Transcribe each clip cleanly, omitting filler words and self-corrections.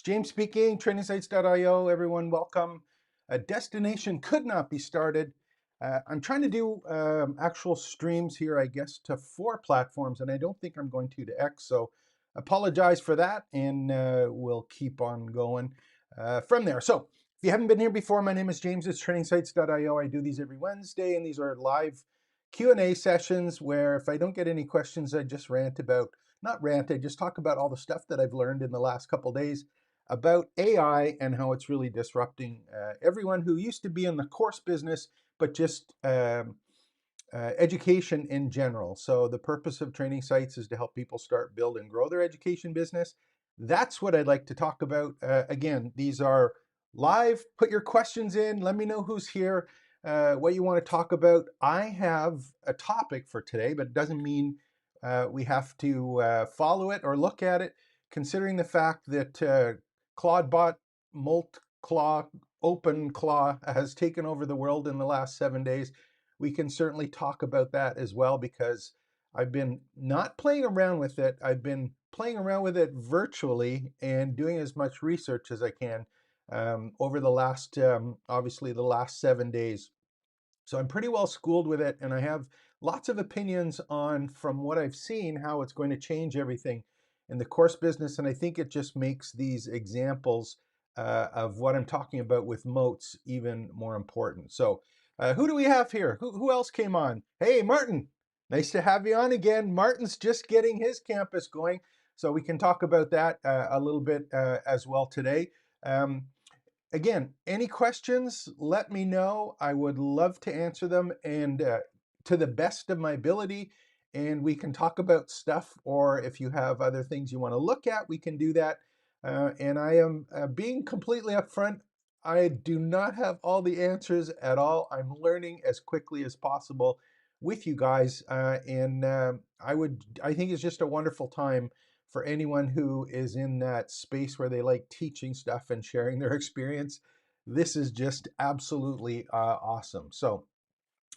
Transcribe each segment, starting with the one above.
James speaking, trainingsites.io. Everyone, welcome. A destination could not be started. I'm trying to do actual streams here, I guess, to 4 platforms, and I don't think I'm going to X. So apologize for that, and we'll keep on going from there. So if you haven't been here before, my name is James. It's trainingsites.io. I do these every Wednesday, and these are live Q&A sessions where if I don't get any questions, I just rant about, not rant, I just talk about all the stuff that I've learned in the last couple days about AI and how it's really disrupting everyone who used to be in the course business, but just education in general. So the purpose of training sites is to help people start, build, and grow their education business. That's what I'd like to talk about. Again, these are live. Put your questions in. Let me know who's here, what you want to talk about. I have a topic for today, but it doesn't mean we have to follow it or look at it, considering the fact that Claude bot, Molt Claw, Open Claw has taken over the world in the last 7 days. We can certainly talk about that as well, because I've been not playing around with it. I've been playing around with it virtually and doing as much research as I can over the last, obviously, the last 7 days. So I'm pretty well schooled with it, and I have lots of opinions on, from what I've seen, how it's going to change everything in the course business. And I think it just makes these examples of what I'm talking about with moats even more important. So who do we have here? Who else came on? Hey, Martin, nice to have you on again. Martin's just getting his campus going, so we can talk about that a little bit as well today. Again, any questions, let me know. I would love to answer them, and to the best of my ability. And we can talk about stuff, or if you have other things you want to look at, we can do that. And I am being completely upfront. I do not have all the answers at all. I'm learning as quickly as possible with you guys, and I think it's just a wonderful time for anyone who is in that space where they like teaching stuff and sharing their experience. This is just absolutely awesome. So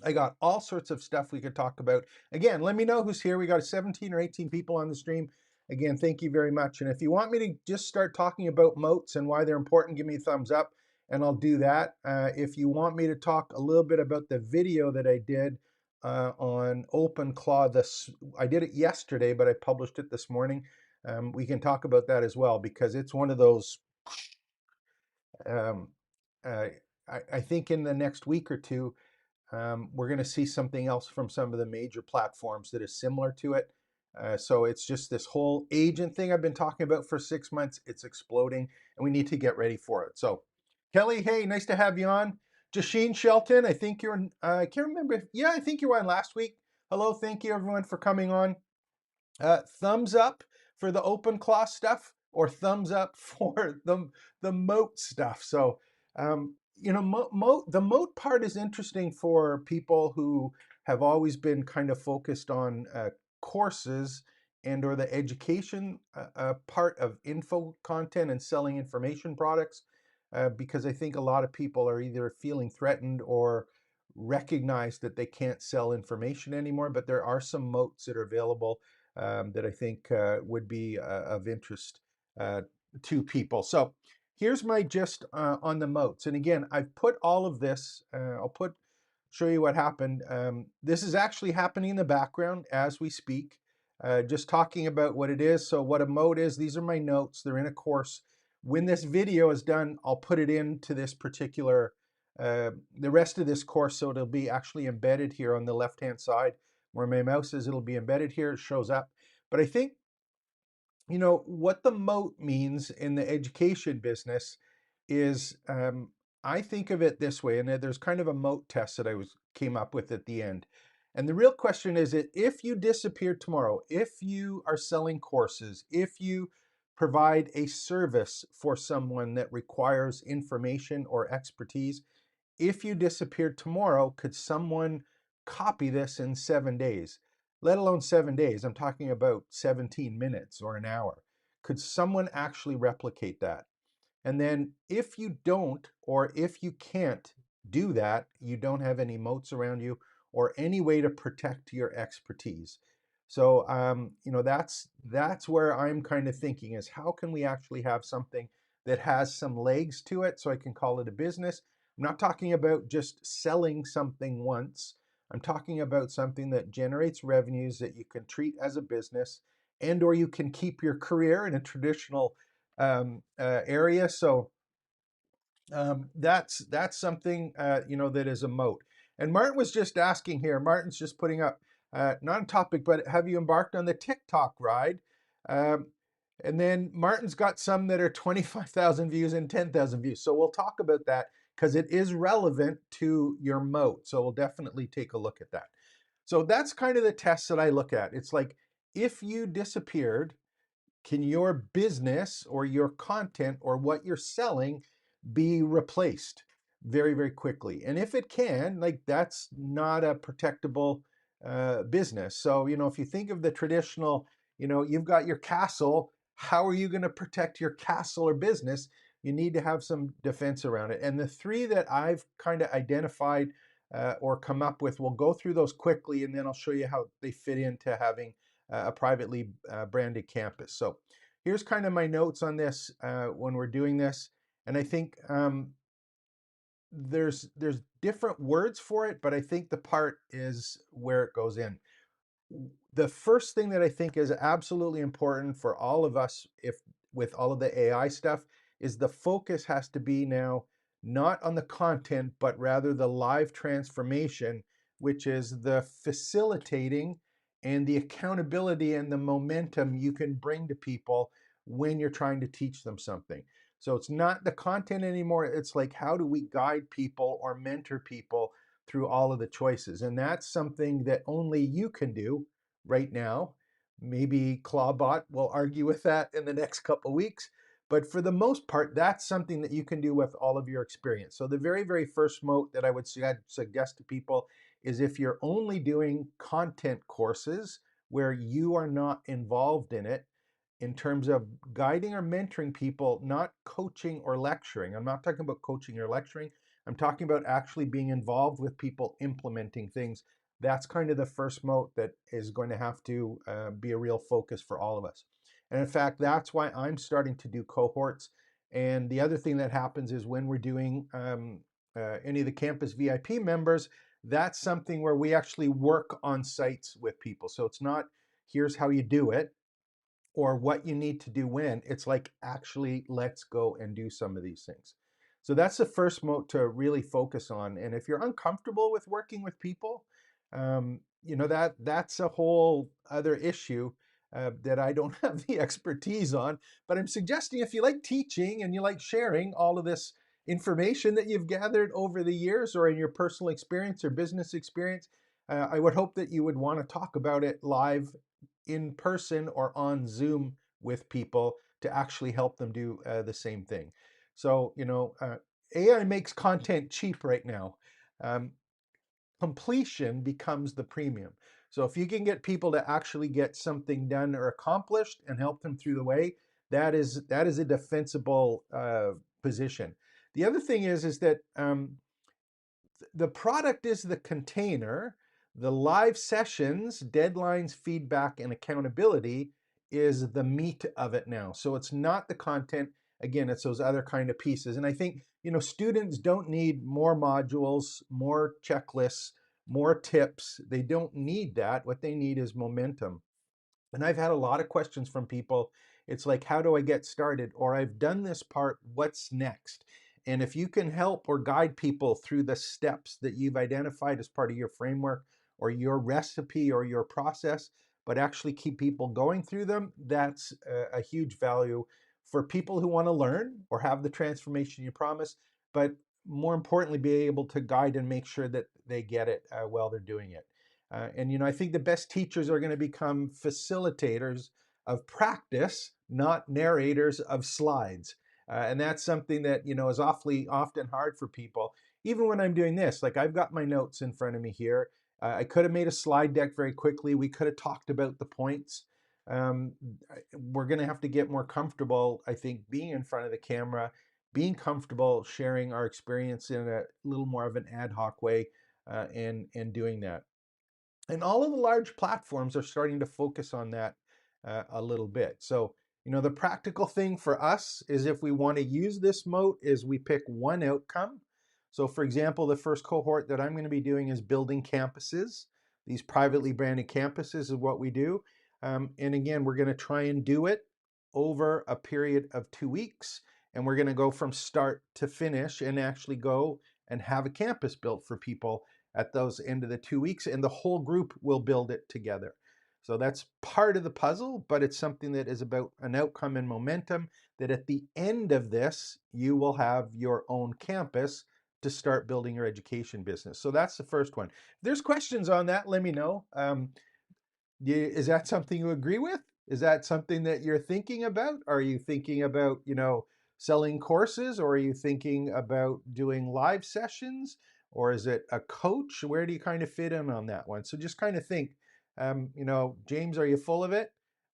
I got all sorts of stuff we could talk about. Again, let me know who's here. We got 17 or 18 people on the stream. Again, thank you very much. And if you want me to just start talking about moats and why they're important, give me a thumbs up and I'll do that. If you want me to talk a little bit about the video that I did on OpenClaw, I did it yesterday, but I published it this morning. We can talk about that as well, because it's one of those, um, uh, I think in the next week or two, we're going to see something else from some of the major platforms that is similar to it. So it's just this whole agent thing I've been talking about for 6 months. It's exploding, and we need to get ready for it. So Kelly, hey, nice to have you on. Jasheen Shelton, I think you're, I can't remember. Yeah, I think you were on last week. Hello, thank you everyone for coming on. Thumbs up for the open claw stuff, or thumbs up for the moat stuff. So, you know, the moat part is interesting for people who have always been kind of focused on courses and or the education part of info content and selling information products, because I think a lot of people are either feeling threatened or recognize that they can't sell information anymore. But there are some moats that are available that I think would be of interest uh, to people. So here's my gist on the moats. And again, I've put all of this, show you what happened. This is actually happening in the background as we speak, just talking about what it is. So what a moat is, these are my notes. They're in a course. When this video is done, I'll put it into this particular, the rest of this course. So it'll be actually embedded here on the left-hand side where my mouse is. It'll be embedded here. It shows up. But I think, you know, what the moat means in the education business is, I think of it this way, and there's kind of a moat test that came up with at the end. And the real question is that if you disappear tomorrow, if you are selling courses, if you provide a service for someone that requires information or expertise, if you disappeared tomorrow, could someone copy this in 7 days? Let alone 7 days, I'm talking about 17 minutes or an hour. Could someone actually replicate that? And then if you don't, or if you can't do that, you don't have any moats around you or any way to protect your expertise. So, you know, that's where I'm kind of thinking is, how can we actually have something that has some legs to it so I can call it a business. I'm not talking about just selling something once. I'm talking about something that generates revenues that you can treat as a business, and or you can keep your career in a traditional area. So that's something that is a moat. And Martin was just asking here. Martin's just putting up not a topic, but have you embarked on the TikTok ride? Um, and then Martin's got some that are 25,000 views and 10,000 views. So we'll talk about that because it is relevant to your moat. So we'll definitely take a look at that. So that's kind of the test that I look at. It's like if you disappeared, can your business or your content or what you're selling be replaced very, very quickly? And if it can, like that's not a protectable business. So, if you think of the traditional, you've got your castle, how are you going to protect your castle or business? You need to have some defense around it. And the three that I've kind of identified or come up with, we'll go through those quickly and then I'll show you how they fit into having a privately branded campus. So here's kind of my notes on this when we're doing this. And I think there's different words for it, but I think the part is where it goes in. The first thing that I think is absolutely important for all of us, if with all of the AI stuff, is the focus has to be now not on the content, but rather the live transformation, which is the facilitating and the accountability and the momentum you can bring to people when you're trying to teach them something. So it's not the content anymore. It's like, how do we guide people or mentor people through all of the choices? And that's something that only you can do right now. Maybe Claude will argue with that in the next couple of weeks. But for the most part, that's something that you can do with all of your experience. So the very, very first moat that I would suggest to people is if you're only doing content courses where you are not involved in it, in terms of guiding or mentoring people, not coaching or lecturing. I'm not talking about coaching or lecturing. I'm talking about actually being involved with people implementing things. That's kind of the first moat that is going to have to be a real focus for all of us. And in fact, that's why I'm starting to do cohorts. And the other thing that happens is when we're doing any of the campus VIP members, that's something where we actually work on sites with people. So it's not here's how you do it or what you need to do when. It's like, actually, let's go and do some of these things. So that's the first moat to really focus on. And if you're uncomfortable with working with people, that's a whole other issue that I don't have the expertise on. But I'm suggesting if you like teaching and you like sharing all of this information that you've gathered over the years or in your personal experience or business experience, I would hope that you would want to talk about it live in person or on Zoom with people to actually help them do the same thing. So, AI makes content cheap right now. Um, Completion becomes the premium. So if you can get people to actually get something done or accomplished and help them through the way, that is a defensible position. The other thing is that the product is the container. The live sessions, deadlines, feedback, and accountability is the meat of it now. So it's not the content. Again, it's those other kind of pieces. And I think, students don't need more modules, more checklists, more tips. They don't need that. What they need is momentum. And I've had a lot of questions from people. It's like, how do I get started? Or I've done this part, what's next? And if you can help or guide people through the steps that you've identified as part of your framework or your recipe or your process, but actually keep people going through them, that's a huge value for people who want to learn or have the transformation you promise, but more importantly, be able to guide and make sure that they get it while they're doing it. And I think the best teachers are going to become facilitators of practice, not narrators of slides. And that's something that is awfully often hard for people. Even when I'm doing this, like I've got my notes in front of me here. I could have made a slide deck very quickly. We could have talked about the points. Um, we're going to have to get more comfortable, I think, being in front of the camera, being comfortable sharing our experience in a little more of an ad hoc way, and doing that. And all of the large platforms are starting to focus on that a little bit. So, You know, the practical thing for us is if we want to use this moat is we pick one outcome. So for example, the first cohort that I'm going to be doing is building campuses. These privately branded campuses is what we do. And again, we're going to try and do it over a period of 2 weeks. And we're going to go from start to finish and actually go and have a campus built for people at those end of the 2 weeks. And the whole group will build it together. So that's part of the puzzle, but it's something that is about an outcome and momentum that at the end of this, you will have your own campus to start building your education business. So that's the first one. If there's questions on that, let me know. Is that something you agree with? Is that something that you're thinking about? Are you thinking about, selling courses, or are you thinking about doing live sessions, or is it a coach? Where do you kind of fit in on that one? So just kind of think, James, are you full of it?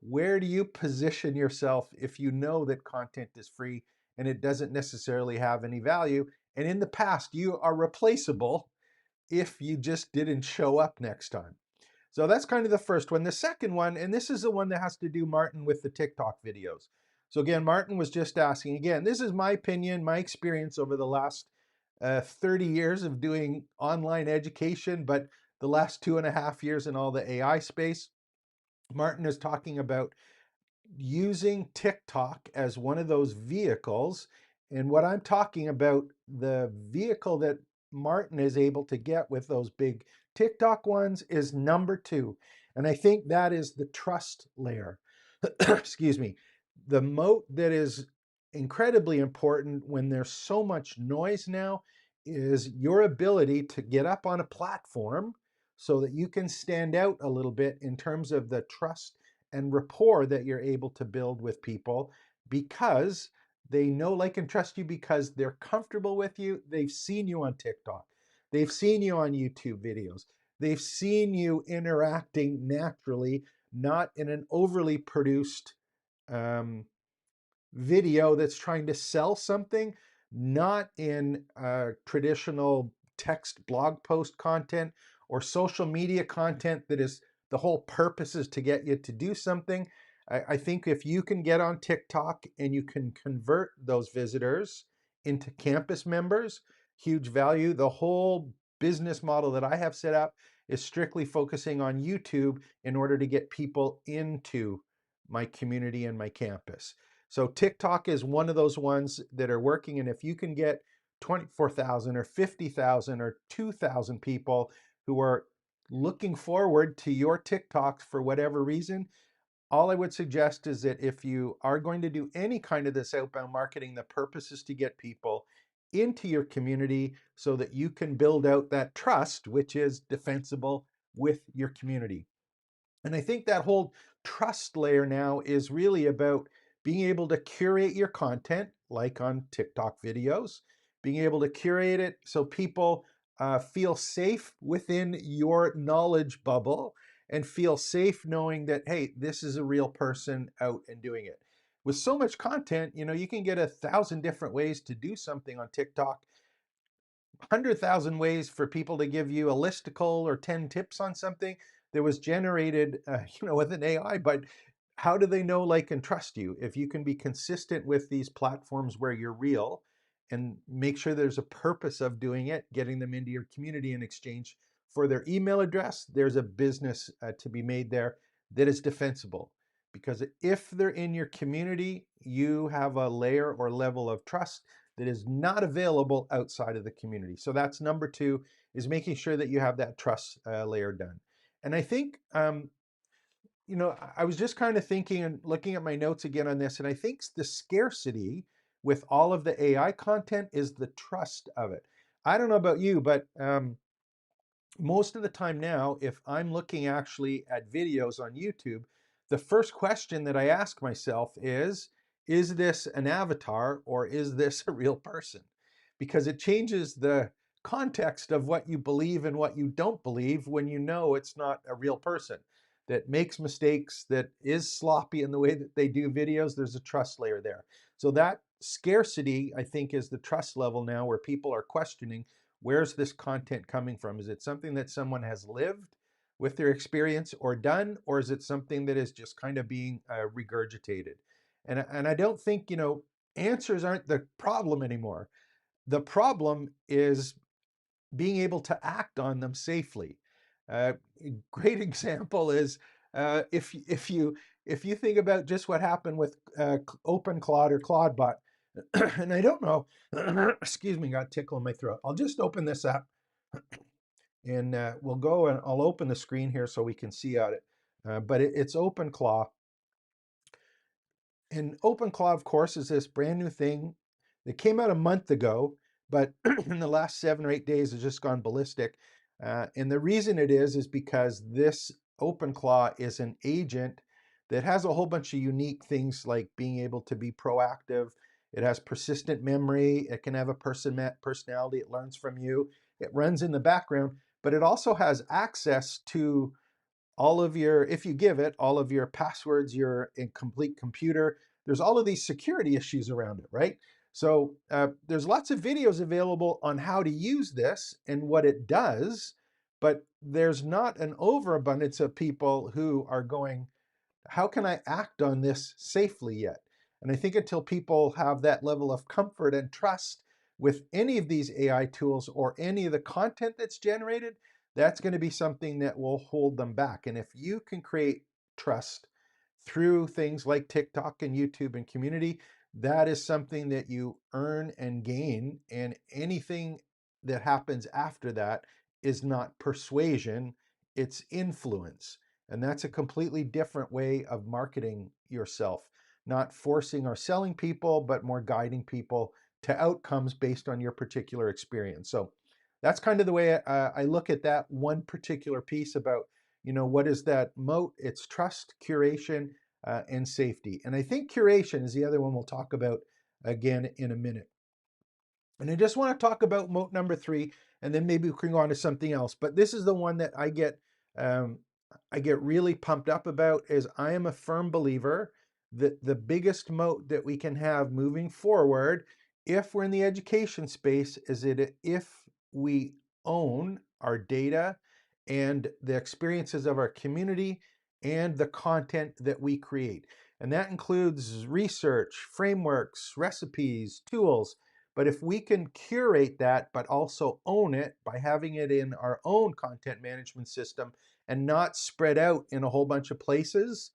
Where do you position yourself if you know that content is free and it doesn't necessarily have any value? And in the past, you are replaceable if you just didn't show up next time. So that's kind of the first one. The second one, and this is the one that has to do, Martin, with the TikTok videos. So again, Martin was just asking, again, this is my opinion, my experience over the last 30 years of doing online education, but the last 2.5 years in all the AI space. Martin is talking about using TikTok as one of those vehicles. And what I'm talking about, the vehicle that Martin is able to get with those big TikTok ones is number two. And I think that is the trust layer. Excuse me. The moat that is incredibly important when there's so much noise now is your ability to get up on a platform so that you can stand out a little bit in terms of the trust and rapport that you're able to build with people, because they know, like, and trust you because they're comfortable with you. They've seen you on TikTok. They've seen you on YouTube videos. They've seen you interacting naturally, not in an overly produced um, video that's trying to sell something, not in traditional text blog post content or social media content that is the whole purpose is to get you to do something. I think if you can get on TikTok and you can convert those visitors into campus members, huge value. The whole business model that I have set up is strictly focusing on YouTube in order to get people into my community and my campus. So TikTok is one of those ones that are working. And if you can get 24,000 or 50,000 or 2,000 people who are looking forward to your TikToks for whatever reason, all I would suggest is that if you are going to do any kind of this outbound marketing, the purpose is to get people into your community so that you can build out that trust, which is defensible with your community. And I think that whole trust layer now is really about being able to curate your content, like on TikTok videos, being able to curate it so people feel safe within your knowledge bubble and feel safe knowing that, hey, this is a real person out and doing it. With so much content, you can get 1,000 different ways to do something on TikTok, 100,000 ways for people to give you a listicle or 10 tips on something that was generated, with an AI. But how do they know, like, and trust you? If you can be consistent with these platforms where you're real and make sure there's a purpose of doing it, getting them into your community in exchange for their email address, there's a business to be made there that is defensible. Because if they're in your community, you have a layer or level of trust that is not available outside of the community. So that's number two, is making sure that you have that trust layer done. And I think, I was just kind of thinking and looking at my notes again on this, and I think the scarcity with all of the AI content is the trust of it. I don't know about you, but most of the time now, if I'm looking actually at videos on YouTube, the first question that I ask myself is this an avatar or is this a real person? Because it changes the context of what you believe and what you don't believe when you know it's not a real person that makes mistakes, that is sloppy in the way that they do videos. There's a trust layer there. So that scarcity, I think, is the trust level now where people are questioning, where's this content coming from? Is it something that someone has lived with their experience or done, or is it something that is just kind of being regurgitated? And I don't think, answers aren't the problem anymore. The problem is being able to act on them safely. A great example is if you think about just what happened with Open Claude or Claudebot, and I don't know, excuse me, got a tickle in my throat. I'll just open this up, and we'll go and I'll open the screen here so we can see at it. But it's Open Claw. And OpenClaw, of course, is this brand new thing that came out a month ago, but in the last 7 or 8 days has just gone ballistic. And the reason it is because this OpenClaw is an agent that has a whole bunch of unique things like being able to be proactive. It has persistent memory. It can have a personality. It learns from you. It runs in the background, but it also has access to all of your, if you give it, all of your passwords, your incomplete computer. There's all of these security issues around it, right? So there's lots of videos available on how to use this and what it does, but there's not an overabundance of people who are going, how can I act on this safely yet? And I think until people have that level of comfort and trust with any of these AI tools or any of the content that's generated, that's going to be something that will hold them back. And if you can create trust through things like TikTok and YouTube and community, that is something that you earn and gain. And anything that happens after that is not persuasion, it's influence. And that's a completely different way of marketing yourself, not forcing or selling people, but more guiding people to outcomes based on your particular experience. So that's kind of the way I look at that one particular piece about, what is that moat? It's trust, curation, and safety. And I think curation is the other one we'll talk about again in a minute. And I just want to talk about moat number 3, and then maybe we can go on to something else. But this is the one that um, I get really pumped up about. Is I am a firm believer that the biggest moat that we can have moving forward, if we're in the education space, is that if we own our data and the experiences of our community and the content that we create. And that includes research, frameworks, recipes, tools. But if we can curate that, but also own it by having it in our own content management system and not spread out in a whole bunch of places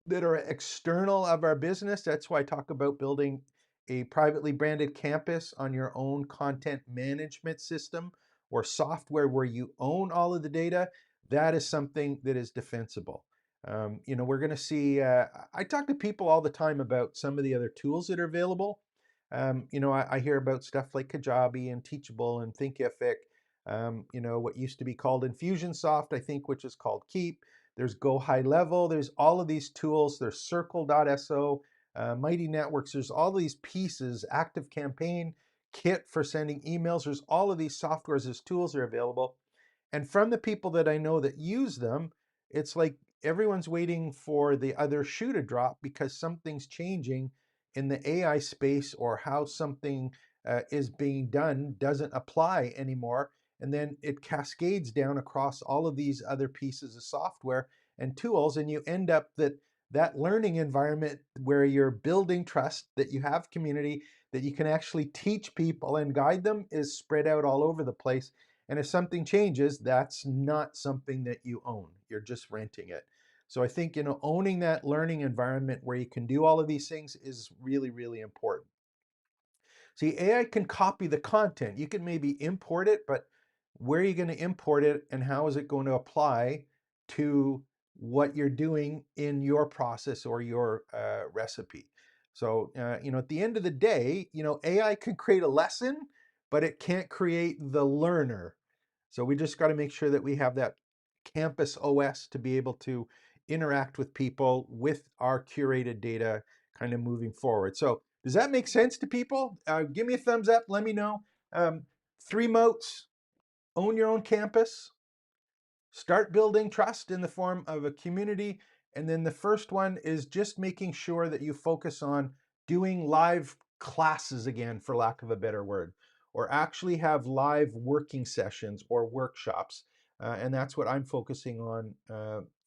that are external of our business, that's why I talk about building a privately branded campus on your own content management system or software where you own all of the data. That is something that is defensible. We're going to see. I talk to people all the time about some of the other tools that are available. I hear about stuff like Kajabi and Teachable and Thinkific. What used to be called Infusionsoft, I think, which is called Keep. There's Go High Level. There's all of these tools. There's Circle.so, Mighty Networks. There's all these pieces. Active Campaign, Kit for sending emails. There's all of these softwares. These tools are available. And from the people that I know that use them, it's like everyone's waiting for the other shoe to drop because something's changing in the AI space, or how something is being done doesn't apply anymore. And then it cascades down across all of these other pieces of software and tools. And you end up that learning environment where you're building trust, that you have community, that you can actually teach people and guide them, is spread out all over the place. And if something changes, that's not something that you own. You're just renting it. So I think, owning that learning environment where you can do all of these things is really, really important. See, AI can copy the content. You can maybe import it, but where are you going to import it and how is it going to apply to what you're doing in your process or your recipe? So, at the end of the day, AI can create a lesson, but it can't create the learner. So we just got to make sure that we have that campus OS to be able to interact with people with our curated data kind of moving forward. So does that make sense to people? Give me a thumbs up. Let me know. 3 moats: own your own campus, start building trust in the form of a community. And then the first one is just making sure that you focus on doing live classes again, for lack of a better word, or actually have live working sessions or workshops. And that's what I'm focusing on,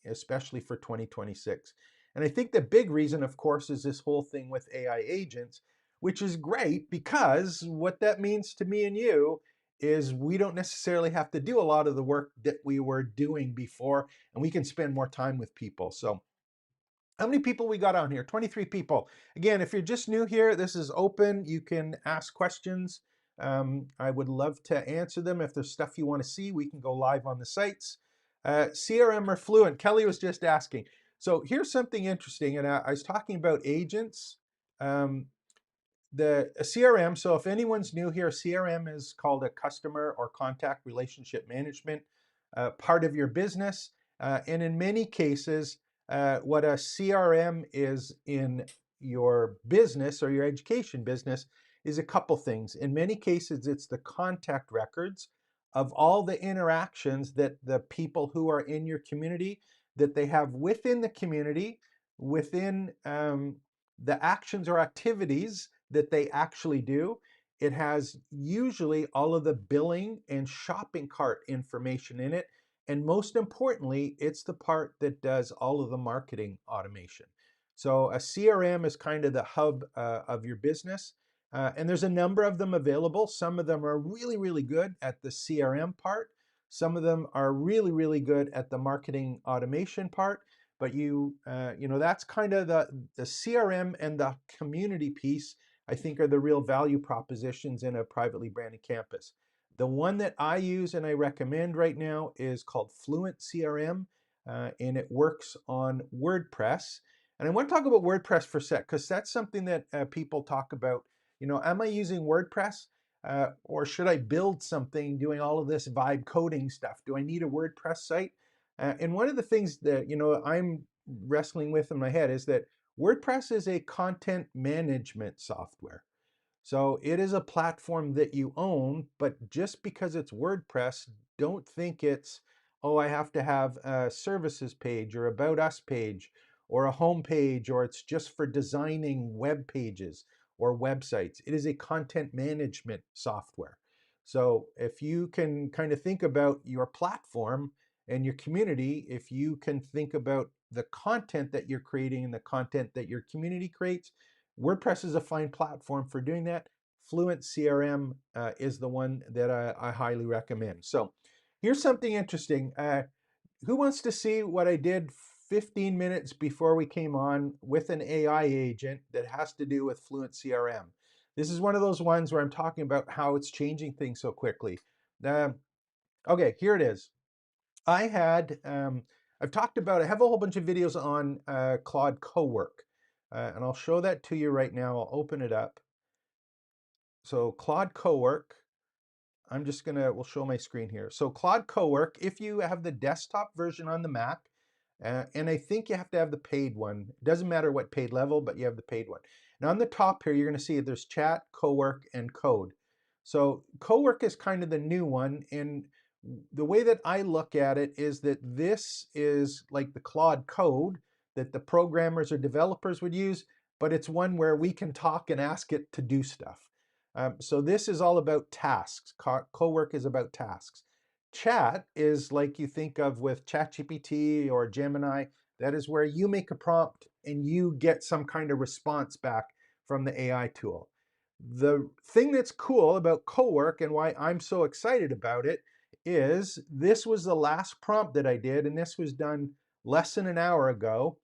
especially for 2026. And I think the big reason, of course, is this whole thing with AI agents, which is great because what that means to me and you is we don't necessarily have to do a lot of the work that we were doing before, and we can spend more time with people. So how many people we got on here? 23 people. Again, if you're just new here, this is open. You can ask questions. I would love to answer them. If there's stuff you want to see, we can go live on the sites. CRM or Fluent? Kelly was just asking. So here's something interesting, and I was talking about agents. Um, a CRM, so if anyone's new here, CRM is called a customer or contact relationship management part of your business. And in many cases, what a CRM is in your business or your education business is a couple things. In many cases, it's the contact records of all the interactions that the people who are in your community, that they have within the community, within the actions or activities that they actually do. It has usually all of the billing and shopping cart information in it. And most importantly, it's the part that does all of the marketing automation. So a CRM is kind of the hub of your business. And there's a number of them available. Some of them are really, really good at the CRM part. Some of them are really, really good at the marketing automation part. But that's kind of the CRM and the community piece, I think, are the real value propositions in a privately branded campus. The one that I use and I recommend right now is called Fluent CRM, and it works on WordPress. And I want to talk about WordPress for a sec, because that's something that people talk about. Am I using WordPress? Or should I build something doing all of this vibe coding stuff? Do I need a WordPress site? And one of the things that I'm wrestling with in my head is that WordPress is a content management software. So it is a platform that you own, but just because it's WordPress, don't think it's, oh, I have to have a services page or about us page or a home page, or it's just for designing web pages or websites. It is a content management software. So if you can kind of think about your platform and your community, if you can think about the content that you're creating and the content that your community creates, WordPress is a fine platform for doing that. Fluent CRM is the one that I highly recommend. So here's something interesting. Who wants to see what I did 15 minutes before we came on with an AI agent that has to do with Fluent CRM? This is one of those ones where I'm talking about how it's changing things so quickly. Okay, here it is. I had, I've talked about, I have a whole bunch of videos on Claude Cowork, and I'll show that to you right now. I'll open it up. So Claude Cowork, we'll show my screen here. So Claude Cowork, if you have the desktop version on the Mac, and I think you have to have the paid one. It doesn't matter what paid level, but you have the paid one. Now on the top here, you're gonna see there's chat, Cowork, and code. So Cowork is kind of the new one, and the way that I look at it is that this is like the Claude code that the programmers or developers would use, but it's one where we can talk and ask it to do stuff. So this is all about tasks. Cowork is about tasks. Chat is like you think of with ChatGPT or Gemini. That is where you make a prompt and you get some kind of response back from the AI tool. The thing that's cool about Cowork and why I'm so excited about it is this was the last prompt that I did, and this was done less than an hour ago.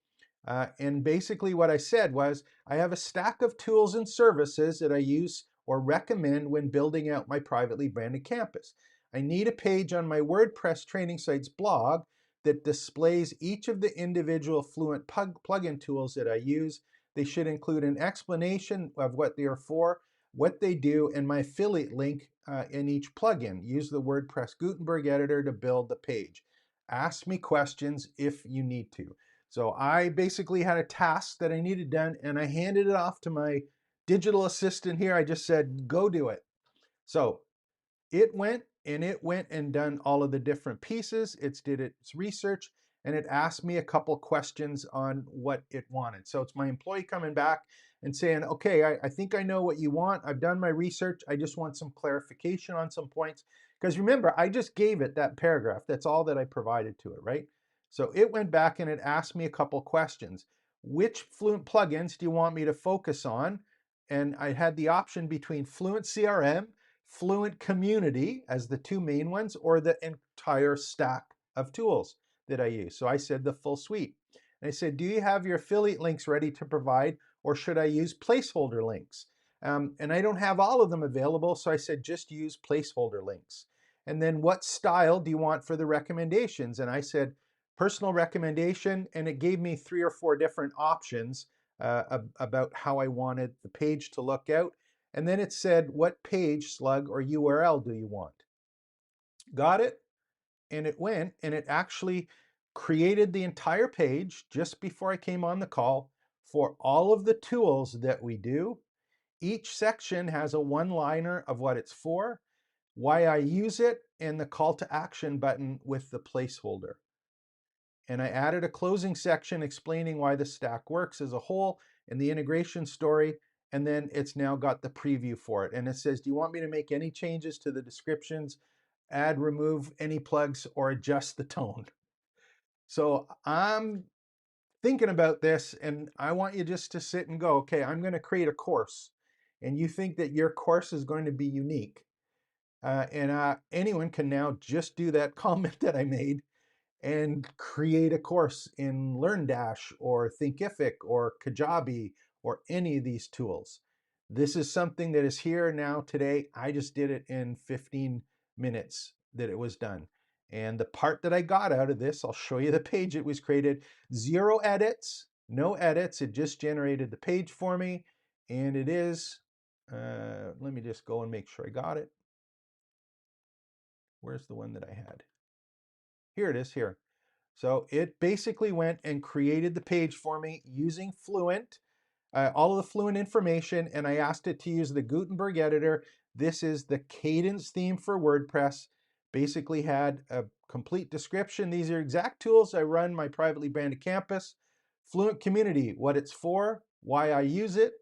And basically what I said was, I have a stack of tools and services that I use or recommend when building out my privately branded campus. I need a page on my WordPress training sites blog that displays each of the individual Fluent plugin tools that I use. They should include an explanation of what they are for, what they do, and my affiliate link in each plugin. Use the WordPress Gutenberg editor to build the page. Ask me questions if you need to. So I basically had a task that I needed done, and I handed it off to my digital assistant here. I just said, go do it. So it went and done all of the different pieces. It's did its research, and it asked me a couple questions on what it wanted. So it's my employee coming back and saying, okay, I think I know what you want. I've done my research. I just want some clarification on some points. Because remember, I just gave it that paragraph. That's all that I provided to it, right? So it went back and it asked me a couple questions. which Fluent plugins do you want me to focus on? And I had the option between Fluent CRM, Fluent Community as the two main ones, or the entire stack of tools that I use. So I said the full suite. And I said, do you have your affiliate links ready to provide, or should I use placeholder links? And I don't have all of them available, so I said, just use placeholder links. And then what style do you want for the recommendations? And I said, personal recommendation, and it gave me 3 or 4 different options about how I wanted the page to look out. And then it said, what page, slug, or URL do you want? Got it? And it went, and it actually created the entire page just before I came on the call for all of the tools that we do. Each section has a one-liner of what it's for, why I use it, and the call to action button with the placeholder. And I added a closing section explaining why the stack works as a whole and the integration story. And then it's now got the preview for it. And it says, do you want me to make any changes to the descriptions, add, remove any plugs, or adjust the tone? So I'm thinking about this, and I want you just to sit and go, okay, I'm going to create a course. And you think that your course is going to be unique. Anyone can now just do that comment that I made and create a course in LearnDash or Thinkific or Kajabi or any of these tools. This is something that is here now today. I just did it in 15 minutes that it was done. And the part that I got out of this, I'll show you the page it was created. 0 edits, no edits. It just generated the page for me. And it is, let me just go and make sure I got it. Where's the one that I had? Here it is, here. So it basically went and created the page for me using Fluent, all of the Fluent information, and I asked it to use the Gutenberg editor. This is the Cadence theme for WordPress. Basically had a complete description. These are exact tools I run my privately branded campus. Fluent Community, what it's for, why I use it,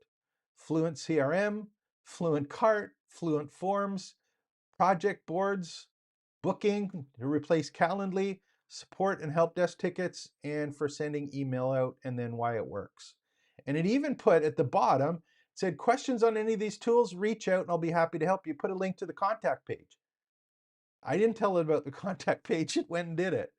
Fluent CRM, Fluent Cart, Fluent Forms, project boards, booking to replace Calendly, support and help desk tickets, and for sending email out, and then why it works. And it even put at the bottom, said questions on any of these tools, reach out and I'll be happy to help you. Put a link to the contact page. I didn't tell it about the contact page, it went and did it.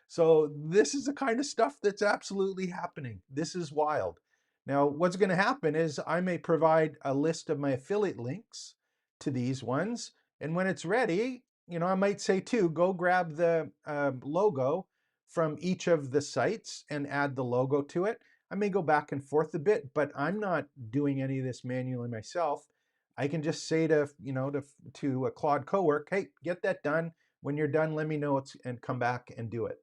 So this is the kind of stuff that's absolutely happening. This is wild. Now, what's going to happen is I may provide a list of my affiliate links to these ones. And when it's ready, I might say too, go grab the logo from each of the sites and add the logo to it. I may go back and forth a bit, but I'm not doing any of this manually myself. I can just say to Claude Cowork, hey, get that done. When you're done, let me know and come back and do it.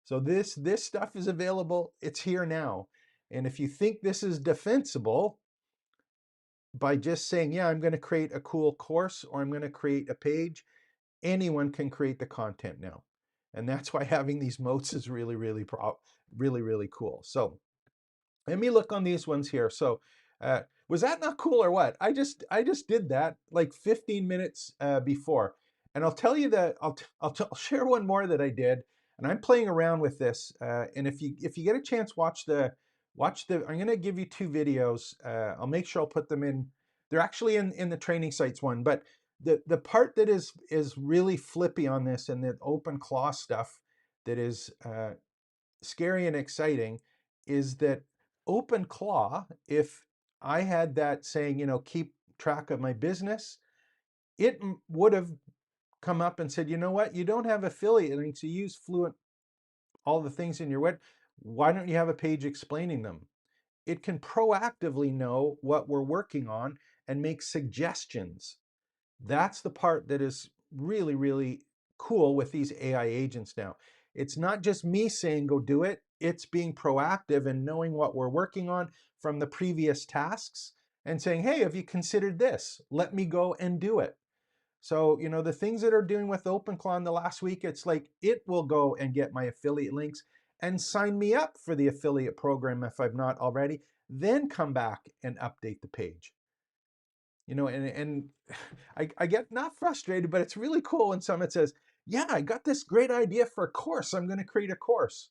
So this stuff is available. It's here now. And if you think this is defensible by just saying, yeah, I'm going to create a cool course or I'm going to create a page, anyone can create the content now. And that's why having these moats is really, really cool. So let me look on these ones here. So was that not cool or what? I just did that like 15 minutes before. And I'll tell you that I'll share one more that I did. And I'm playing around with this. And if you get a chance, watch the. I'm going to give you 2 videos. I'll make sure I'll put them in. They're actually in the training sites one. But the part that is really flippy on this and the open claw stuff that is scary and exciting is that OpenClaw, if I had that saying, keep track of my business, it would have come up and said, you know what, you don't have affiliate links, you use Fluent, all the things in your web, why don't you have a page explaining them? It can proactively know what we're working on and make suggestions. That's the part that is really, really cool with these AI agents now. It's not just me saying go do it, it's being proactive and knowing what we're working on from the previous tasks and saying, hey, have you considered this? Let me go and do it. So, the things that are doing with OpenClaw in the last week, it's like it will go and get my affiliate links and sign me up for the affiliate program if I've not already, then come back and update the page. And I get not frustrated, but it's really cool when someone says, yeah, I got this great idea for a course. I'm going to create a course.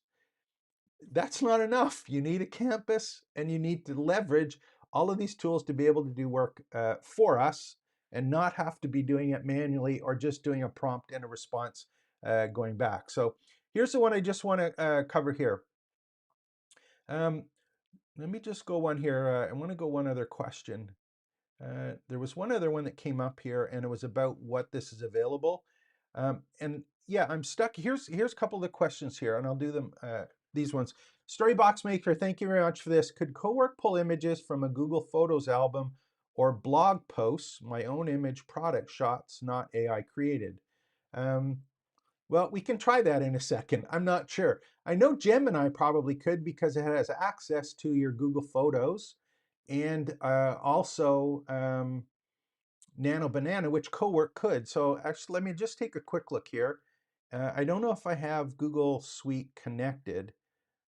That's not enough. You need a campus and you need to leverage all of these tools to be able to do work for us and not have to be doing it manually or just doing a prompt and a response going back. So here's the one I just want to cover here. Um, Let me just go one here. I want to go one other question. There was one other one that came up here, and it was about what this is available. And yeah, I'm stuck. Here's a couple of the questions here, and I'll do them. These ones. Storybox Maker, thank you very much for this. Could Cowork pull images from a Google Photos album or blog posts, my own image product shots, not AI created? Um, well, we can try that in a second. I'm not sure. I know Gemini probably could because it has access to your Google Photos and also Nano Banana, which Cowork could. So actually, let me just take a quick look here. I don't know if I have Google Suite connected.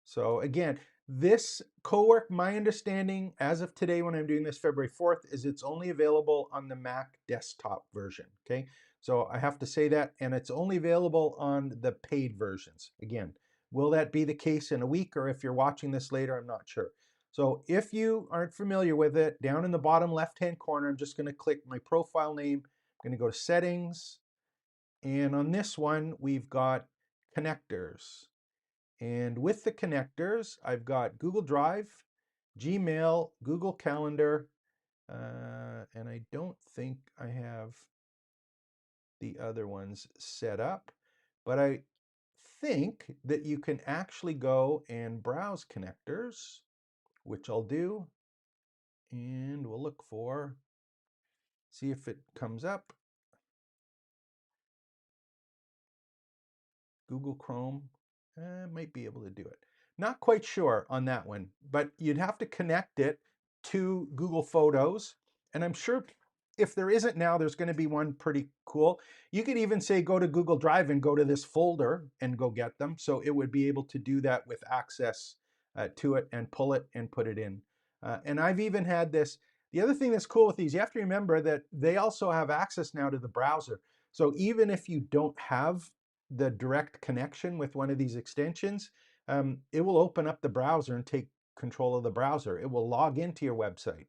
So again, this Cowork, my understanding as of today when I'm doing this February 4th, is it's only available on the Mac desktop version, okay? So I have to say that, and it's only available on the paid versions. Again, will that be the case in a week, or if you're watching this later, I'm not sure. So if you aren't familiar with it, down in the bottom left-hand corner, I'm just gonna click my profile name. I'm gonna go to settings, and on this one, we've got connectors. And with the connectors, I've got Google Drive, Gmail, Google Calendar, and I don't think I have the other ones set up, but I think that you can actually go and browse connectors, which I'll do, and we'll look for, see if it comes up. Google Chrome, might be able to do it. Not quite sure on that one, but you'd have to connect it to Google Photos. And I'm sure if there isn't now, there's going to be one pretty cool. You could even say go to Google Drive and go to this folder and go get them. So it would be able to do that with access to it and pull it and put it in. And I've even had this. The other thing that's cool with these, you have to remember that they also have access now to the browser. So even if you don't have the direct connection with one of these extensions, it will open up the browser and take control of the browser. It will log into your website.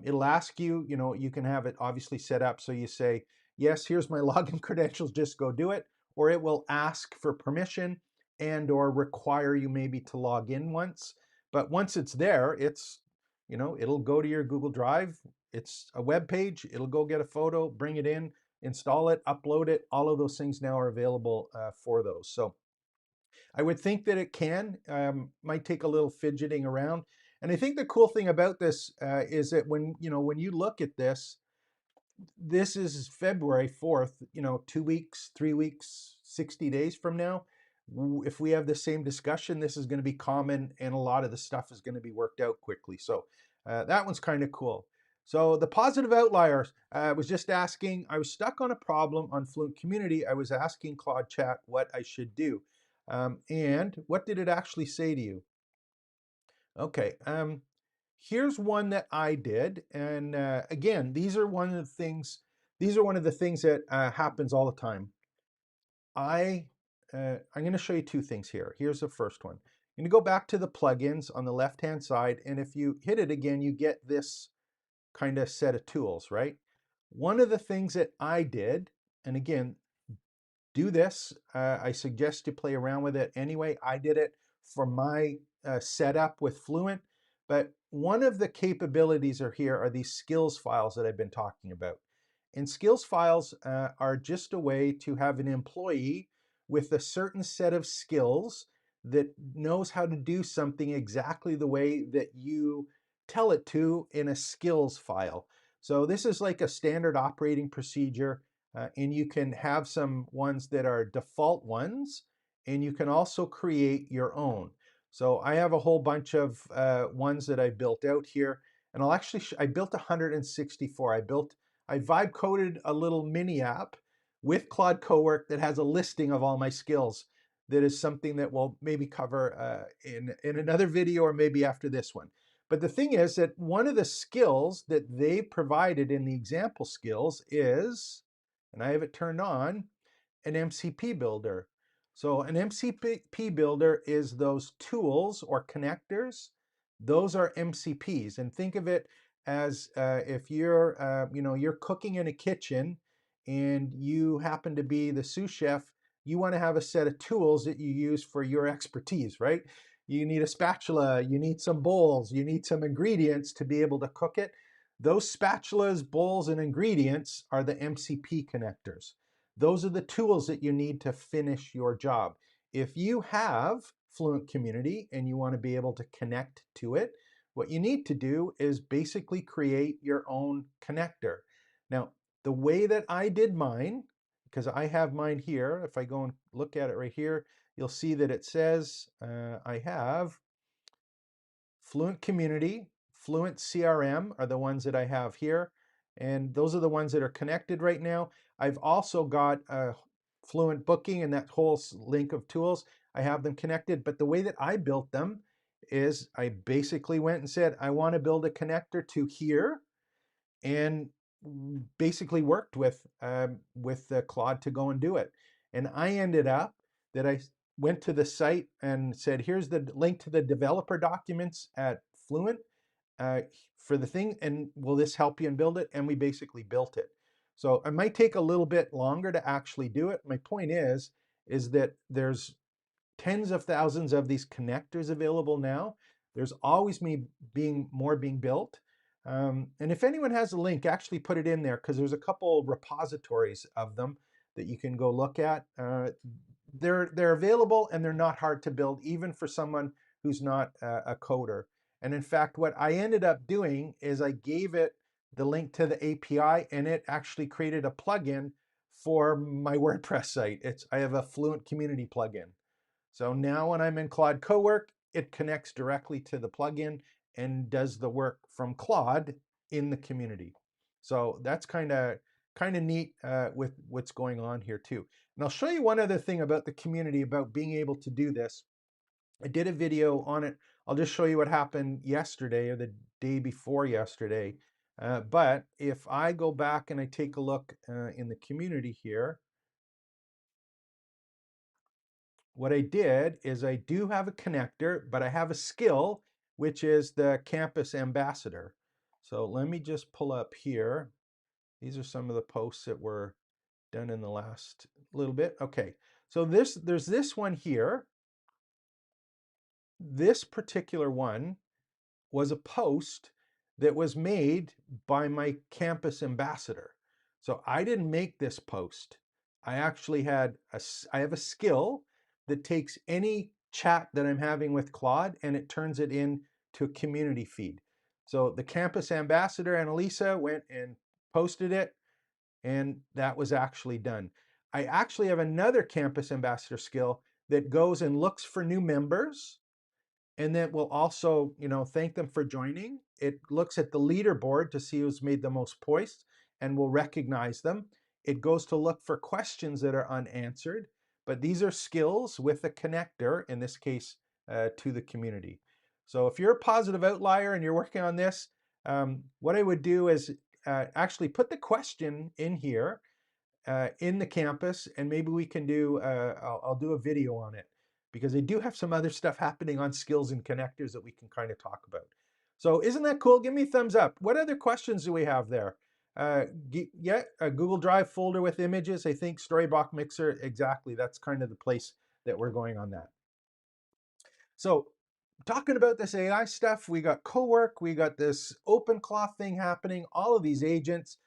It'll ask you, you can have it obviously set up so you say, yes, here's my login credentials, just go do it. Or it will ask for permission and or require you maybe to log in once. But once it's there, it'll go to your Google Drive. It's a web page. It'll go get a photo, bring it in, install it, upload it. All of those things now are available for those. So I would think that it can, might take a little fidgeting around. And I think the cool thing about this is that when you look at this, this is February 4th, 2 weeks, 3 weeks, 60 days from now. If we have the same discussion, this is going to be common and a lot of the stuff is going to be worked out quickly. So that one's kind of cool. So the positive outliers, I was just asking, I was stuck on a problem on Fluent Community. I was asking Claude Chat what I should do. And what did it actually say to you? Okay, here's one that I did. And again, these are one of the things that happens all the time. I'm going to show you two things here. Here's the first one. I'm going to go back to the plugins on the left-hand side. And if you hit it again, you get this kind of set of tools, right? One of the things that I did, and again, do this. I suggest you play around with it anyway. I did it for my setup with Fluent, but one of the capabilities are here are these skills files that I've been talking about. And skills files are just a way to have an employee with a certain set of skills that knows how to do something exactly the way that you tell it to in a skills file. So this is like a standard operating procedure. And you can have some ones that are default ones, and you can also create your own. So I have a whole bunch of ones that I built out here, and I built 164. I vibe coded a little mini app with Claude Cowork that has a listing of all my skills. That is something that we'll maybe cover in another video or maybe after this one. But the thing is that one of the skills that they provided in the example skills is, and I have it turned on, an MCP builder. So an MCP builder is those tools or connectors. Those are MCPs, and think of it as if you're, you're cooking in a kitchen, and you happen to be the sous chef. You want to have a set of tools that you use for your expertise, right? You need a spatula, you need some bowls, you need some ingredients to be able to cook it. Those spatulas, bowls, and ingredients are the MCP connectors. Those are the tools that you need to finish your job. If you have Fluent Community and you want to be able to connect to it, what you need to do is basically create your own connector. Now, the way that I did mine, because I have mine here, if I go and look at it right here, you'll see that it says I have Fluent Community, Fluent CRM are the ones that I have here. And those are the ones that are connected right now. I've also got Fluent Booking and that whole link of tools. I have them connected, but the way that I built them is I basically went and said, I want to build a connector to here, and basically worked with Claude to go and do it. And I ended up that I went to the site and said, here's the link to the developer documents at Fluent for the thing, and will this help you and build it? And we basically built it. So it might take a little bit longer to actually do it. My point is that there's tens of thousands of these connectors available now. There's always more being built. And if anyone has a link, actually put it in there, because there's a couple repositories of them that you can go look at. They're available, and they're not hard to build, even for someone who's not a coder. And in fact, what I ended up doing is I gave it the link to the API, and it actually created a plugin for my WordPress site. I have a Fluent Community plugin. So now when I'm in Claude Cowork, it connects directly to the plugin and does the work from Claude in the community. So that's kind of neat with what's going on here too. And I'll show you one other thing about the community, about being able to do this. I did a video on it. I'll just show you what happened yesterday or the day before yesterday. But if I go back and I take a look in the community here, what I did is I do have a connector, but I have a skill, which is the campus ambassador. So let me just pull up here. These are some of the posts that were done in the last little bit. Okay, so there's this one here. This particular one was a post that was made by my campus ambassador. So I didn't make this post. I actually I have a skill that takes any chat that I'm having with Claude and it turns it into a community feed. So the campus ambassador, Annalisa, went and posted it, and that was actually done. I actually have another campus ambassador skill that goes and looks for new members, and then we'll also, thank them for joining. It looks at the leaderboard to see who's made the most points, and will recognize them. It goes to look for questions that are unanswered, but these are skills with a connector, in this case, to the community. So if you're a positive outlier and you're working on this, what I would do is actually put the question in here, in the campus, and maybe we can do, I'll do a video on it, because they do have some other stuff happening on skills and connectors that we can kind of talk about. So isn't that cool? Give me a thumbs up. What other questions do we have there? Yeah, a Google Drive folder with images. I think Storybox Mixer, exactly. That's kind of the place that we're going on that. So talking about this AI stuff, we got Cowork, we got this OpenCloth thing happening, all of these agents.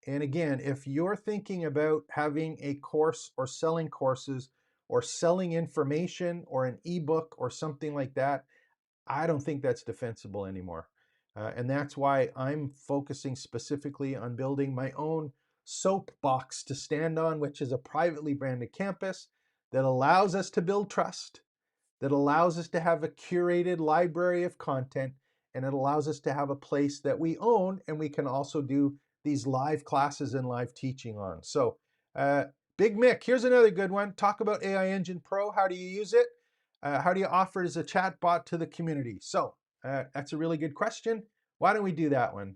And again, if you're thinking about having a course or selling courses or selling information or an ebook or something like that, I don't think that's defensible anymore. And that's why I'm focusing specifically on building my own soapbox to stand on, which is a privately branded campus that allows us to build trust, that allows us to have a curated library of content, and it allows us to have a place that we own and we can also do these live classes and live teaching on. So Big Mick, here's another good one. Talk about AI Engine Pro. How do you use it? How do you offer it as a chat bot to the community? So that's a really good question. Why don't we do that one?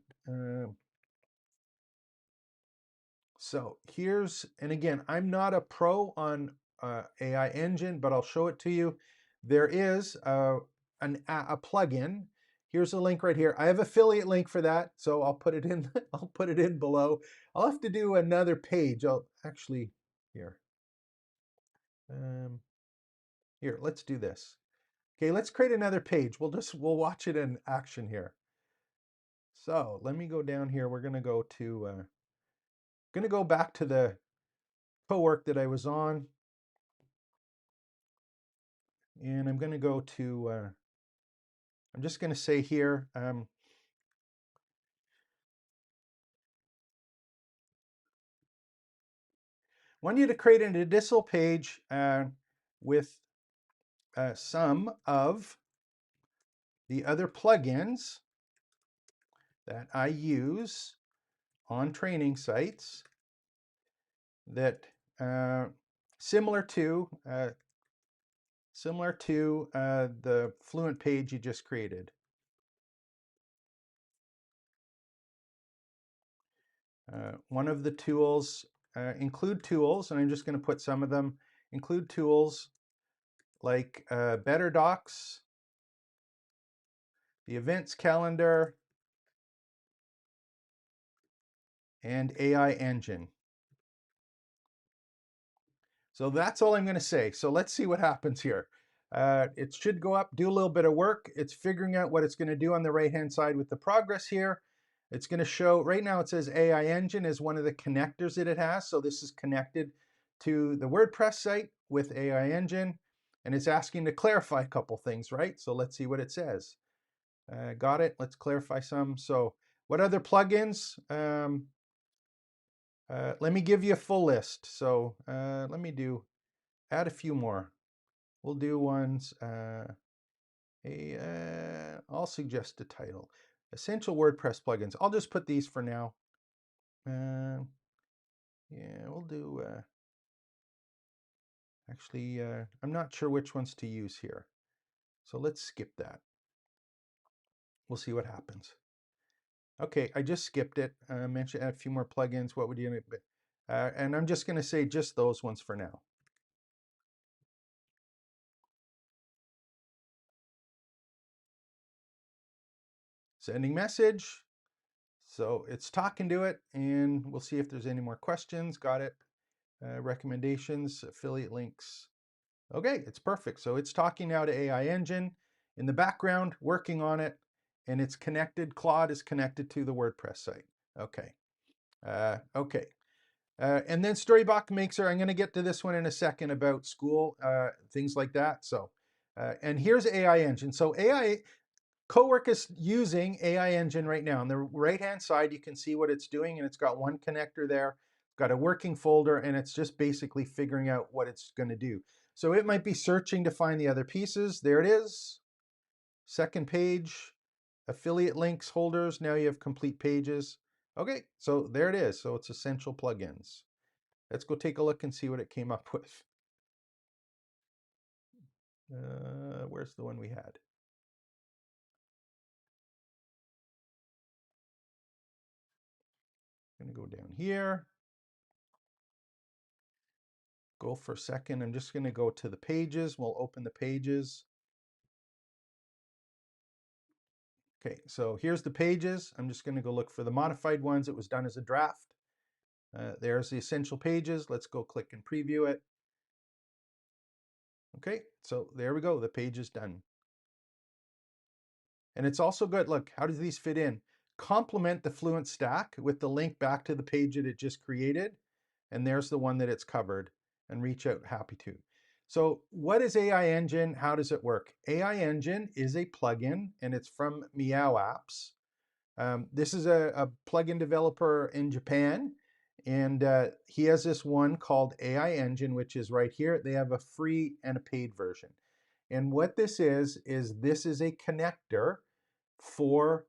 So here's, and again, I'm not a pro on AI engine, but I'll show it to you. There is a plugin. Here's a link right here. I have affiliate link for that, so I'll put it in. I'll put it in below. I'll have to do another page. I'll actually here. Here, let's do this. Okay, let's create another page. We'll watch it in action here. So let me go down here. We're gonna go back to the Cowork that I was on, and I'm gonna go to. I'm just gonna say here. Want you to create an additional page with some of the other plugins that I use on training sites that similar to the Fluent page you just created. One of the tools include tools, and I'm just going to put some of them. Include tools like Better Docs, the events calendar, and AI engine. So that's all I'm going to say. So let's see what happens here. It should go up, do a little bit of work. It's figuring out what it's going to do on the right-hand side with the progress here. It's going to show, right now it says AI engine is one of the connectors that it has. So this is connected to the WordPress site with AI engine. And it's asking to clarify a couple things, right? So let's see what it says. Got it. Let's clarify some. So what other plugins? Let me give you a full list. So let me add a few more. We'll do ones. I'll suggest a title. Essential WordPress plugins. I'll just put these for now. Yeah, we'll do. Actually, I'm not sure which ones to use here. So let's skip that. We'll see what happens. Okay, I just skipped it. Mention add a few more plugins. What would you? And I'm just going to say just those ones for now. Sending message. So it's talking to it, and we'll see if there's any more questions. Got it. Recommendations, affiliate links. Okay, it's perfect. So it's talking now to AI Engine in the background, working on it, and it's connected. Claude is connected to the WordPress site. Okay. Okay. And then Storybox Maker, I'm going to get to this one in a second about school, things like that. So, and here's AI Engine. So Cowork is using AI Engine right now. On the right-hand side, you can see what it's doing, and it's got one connector there, got a working folder, and it's just basically figuring out what it's going to do. So it might be searching to find the other pieces. There it is. Second page, affiliate links holders. Now you have complete pages. Okay, so there it is. So it's essential plugins. Let's go take a look and see what it came up with. Where's the one we had? I'm going to go down here. Go for a second. I'm just going to go to the pages. We'll open the pages. Okay, so here's the pages. I'm just going to go look for the modified ones. It was done as a draft. There's the essential pages. Let's go click and preview it. Okay, so there we go. The page is done. And it's also good. Look, how does these fit in? Complement the Fluent stack with the link back to the page that it just created. And there's the one that it's covered, and reach out, happy to. So what is AI Engine? How does it work? AI Engine is a plugin, and it's from Meow Apps. This is a plugin developer in Japan, and he has this one called AI Engine, which is right here. They have a free and a paid version. And what this is this is a connector for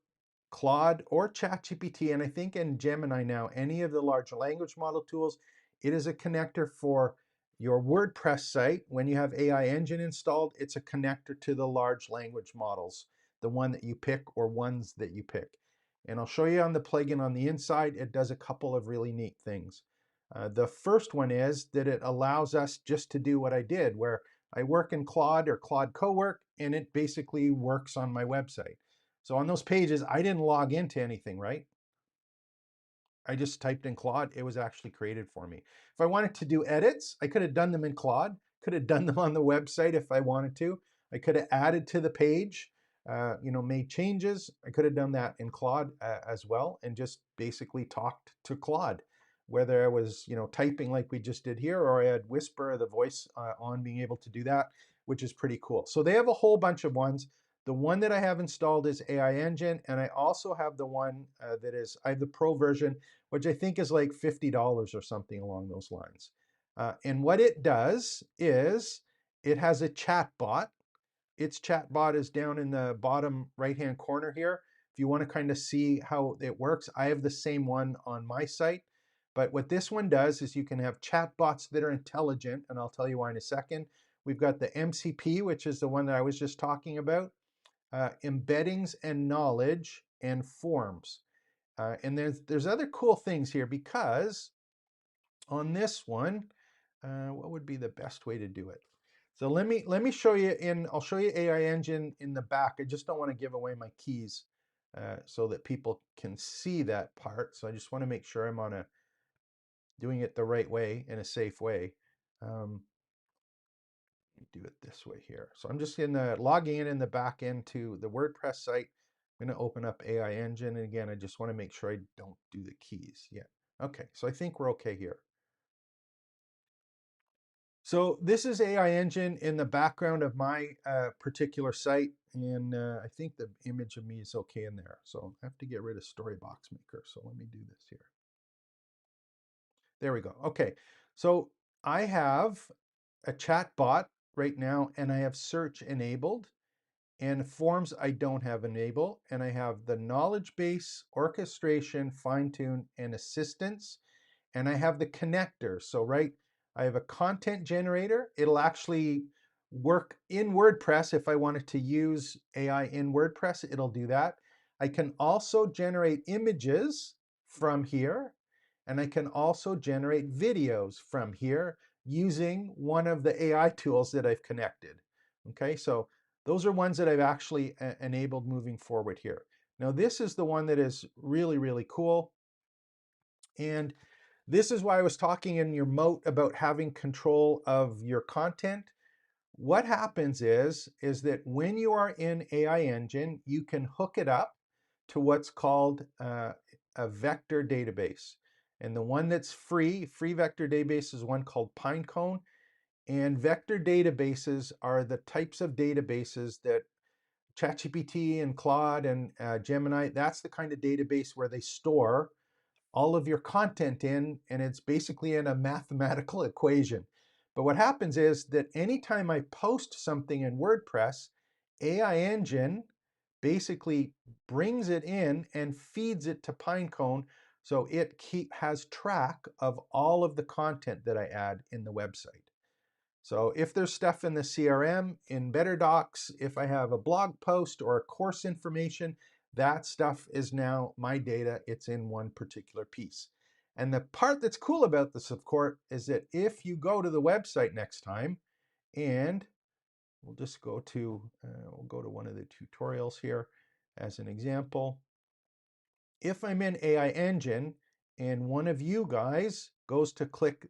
Claude or ChatGPT, and I think in Gemini now, any of the large language model tools, it is a connector for your WordPress site. When you have AI Engine installed, it's a connector to the large language models, the one that you pick or ones that you pick. And I'll show you on the plugin on the inside, it does a couple of really neat things. The first one is that it allows us just to do what I did, where I work in Claude or Claude Cowork, and it basically works on my website. So on those pages, I didn't log into anything, right? I just typed in Claude, it was actually created for me. If I wanted to do edits, I could have done them in Claude, could have done them on the website if I wanted to. I could have added to the page, made changes. I could have done that in Claude as well, and just basically talked to Claude, whether I was, typing like we just did here, or I had Whisper, the voice on, being able to do that, which is pretty cool. So they have a whole bunch of ones. The one that I have installed is AI Engine, and I also have the one I have the Pro version, which I think is like $50 or something along those lines. And what it does is it has a chat bot. Its chat bot is down in the bottom right-hand corner here. If you want to kind of see how it works, I have the same one on my site. But what this one does is you can have chat bots that are intelligent, and I'll tell you why in a second. We've got the MCP, which is the one that I was just talking about, embeddings and knowledge and forms. And there's other cool things here, because on this one, what would be the best way to do it? So let me show you I'll show you AI Engine in the back. I just don't want to give away my keys so that people can see that part. So I just want to make sure I'm doing it the right way, in a safe way. Do it this way here. So I'm just logging in the back end to the WordPress site. I'm going to open up AI Engine. And again, I just want to make sure I don't do the keys yet. Okay, so I think we're okay here. So this is AI Engine in the background of my particular site. And I think the image of me is okay in there. So I have to get rid of Storybox Maker. So let me do this here. There we go. Okay, so I have a chat bot right now, and I have search enabled. And forms I don't have enabled. And I have the knowledge base, orchestration, fine tune, and assistance. And I have the connector. So I have a content generator. It'll actually work in WordPress. If I wanted to use AI in WordPress, it'll do that. I can also generate images from here. And I can also generate videos from here using one of the AI tools that I've connected. Okay, so those are ones that I've actually enabled moving forward here. Now, this is the one that is really, really cool. And this is why I was talking in your moat about having control of your content. What happens is that when you are in AI Engine, you can hook it up to what's called a vector database. And the one that's free vector database is one called Pinecone. And vector databases are the types of databases that ChatGPT and Claude and Gemini, that's the kind of database where they store all of your content in, and it's basically in a mathematical equation. But what happens is that anytime I post something in WordPress, AI Engine basically brings it in and feeds it to Pinecone, so it has track of all of the content that I add in the website. So if there's stuff in the CRM, in Better Docs, if I have a blog post or a course information, that stuff is now my data. It's in one particular piece. And the part that's cool about this, of course, is that if you go to the website next time, and we'll just we'll go to one of the tutorials here as an example. If I'm in AI Engine and one of you guys goes to click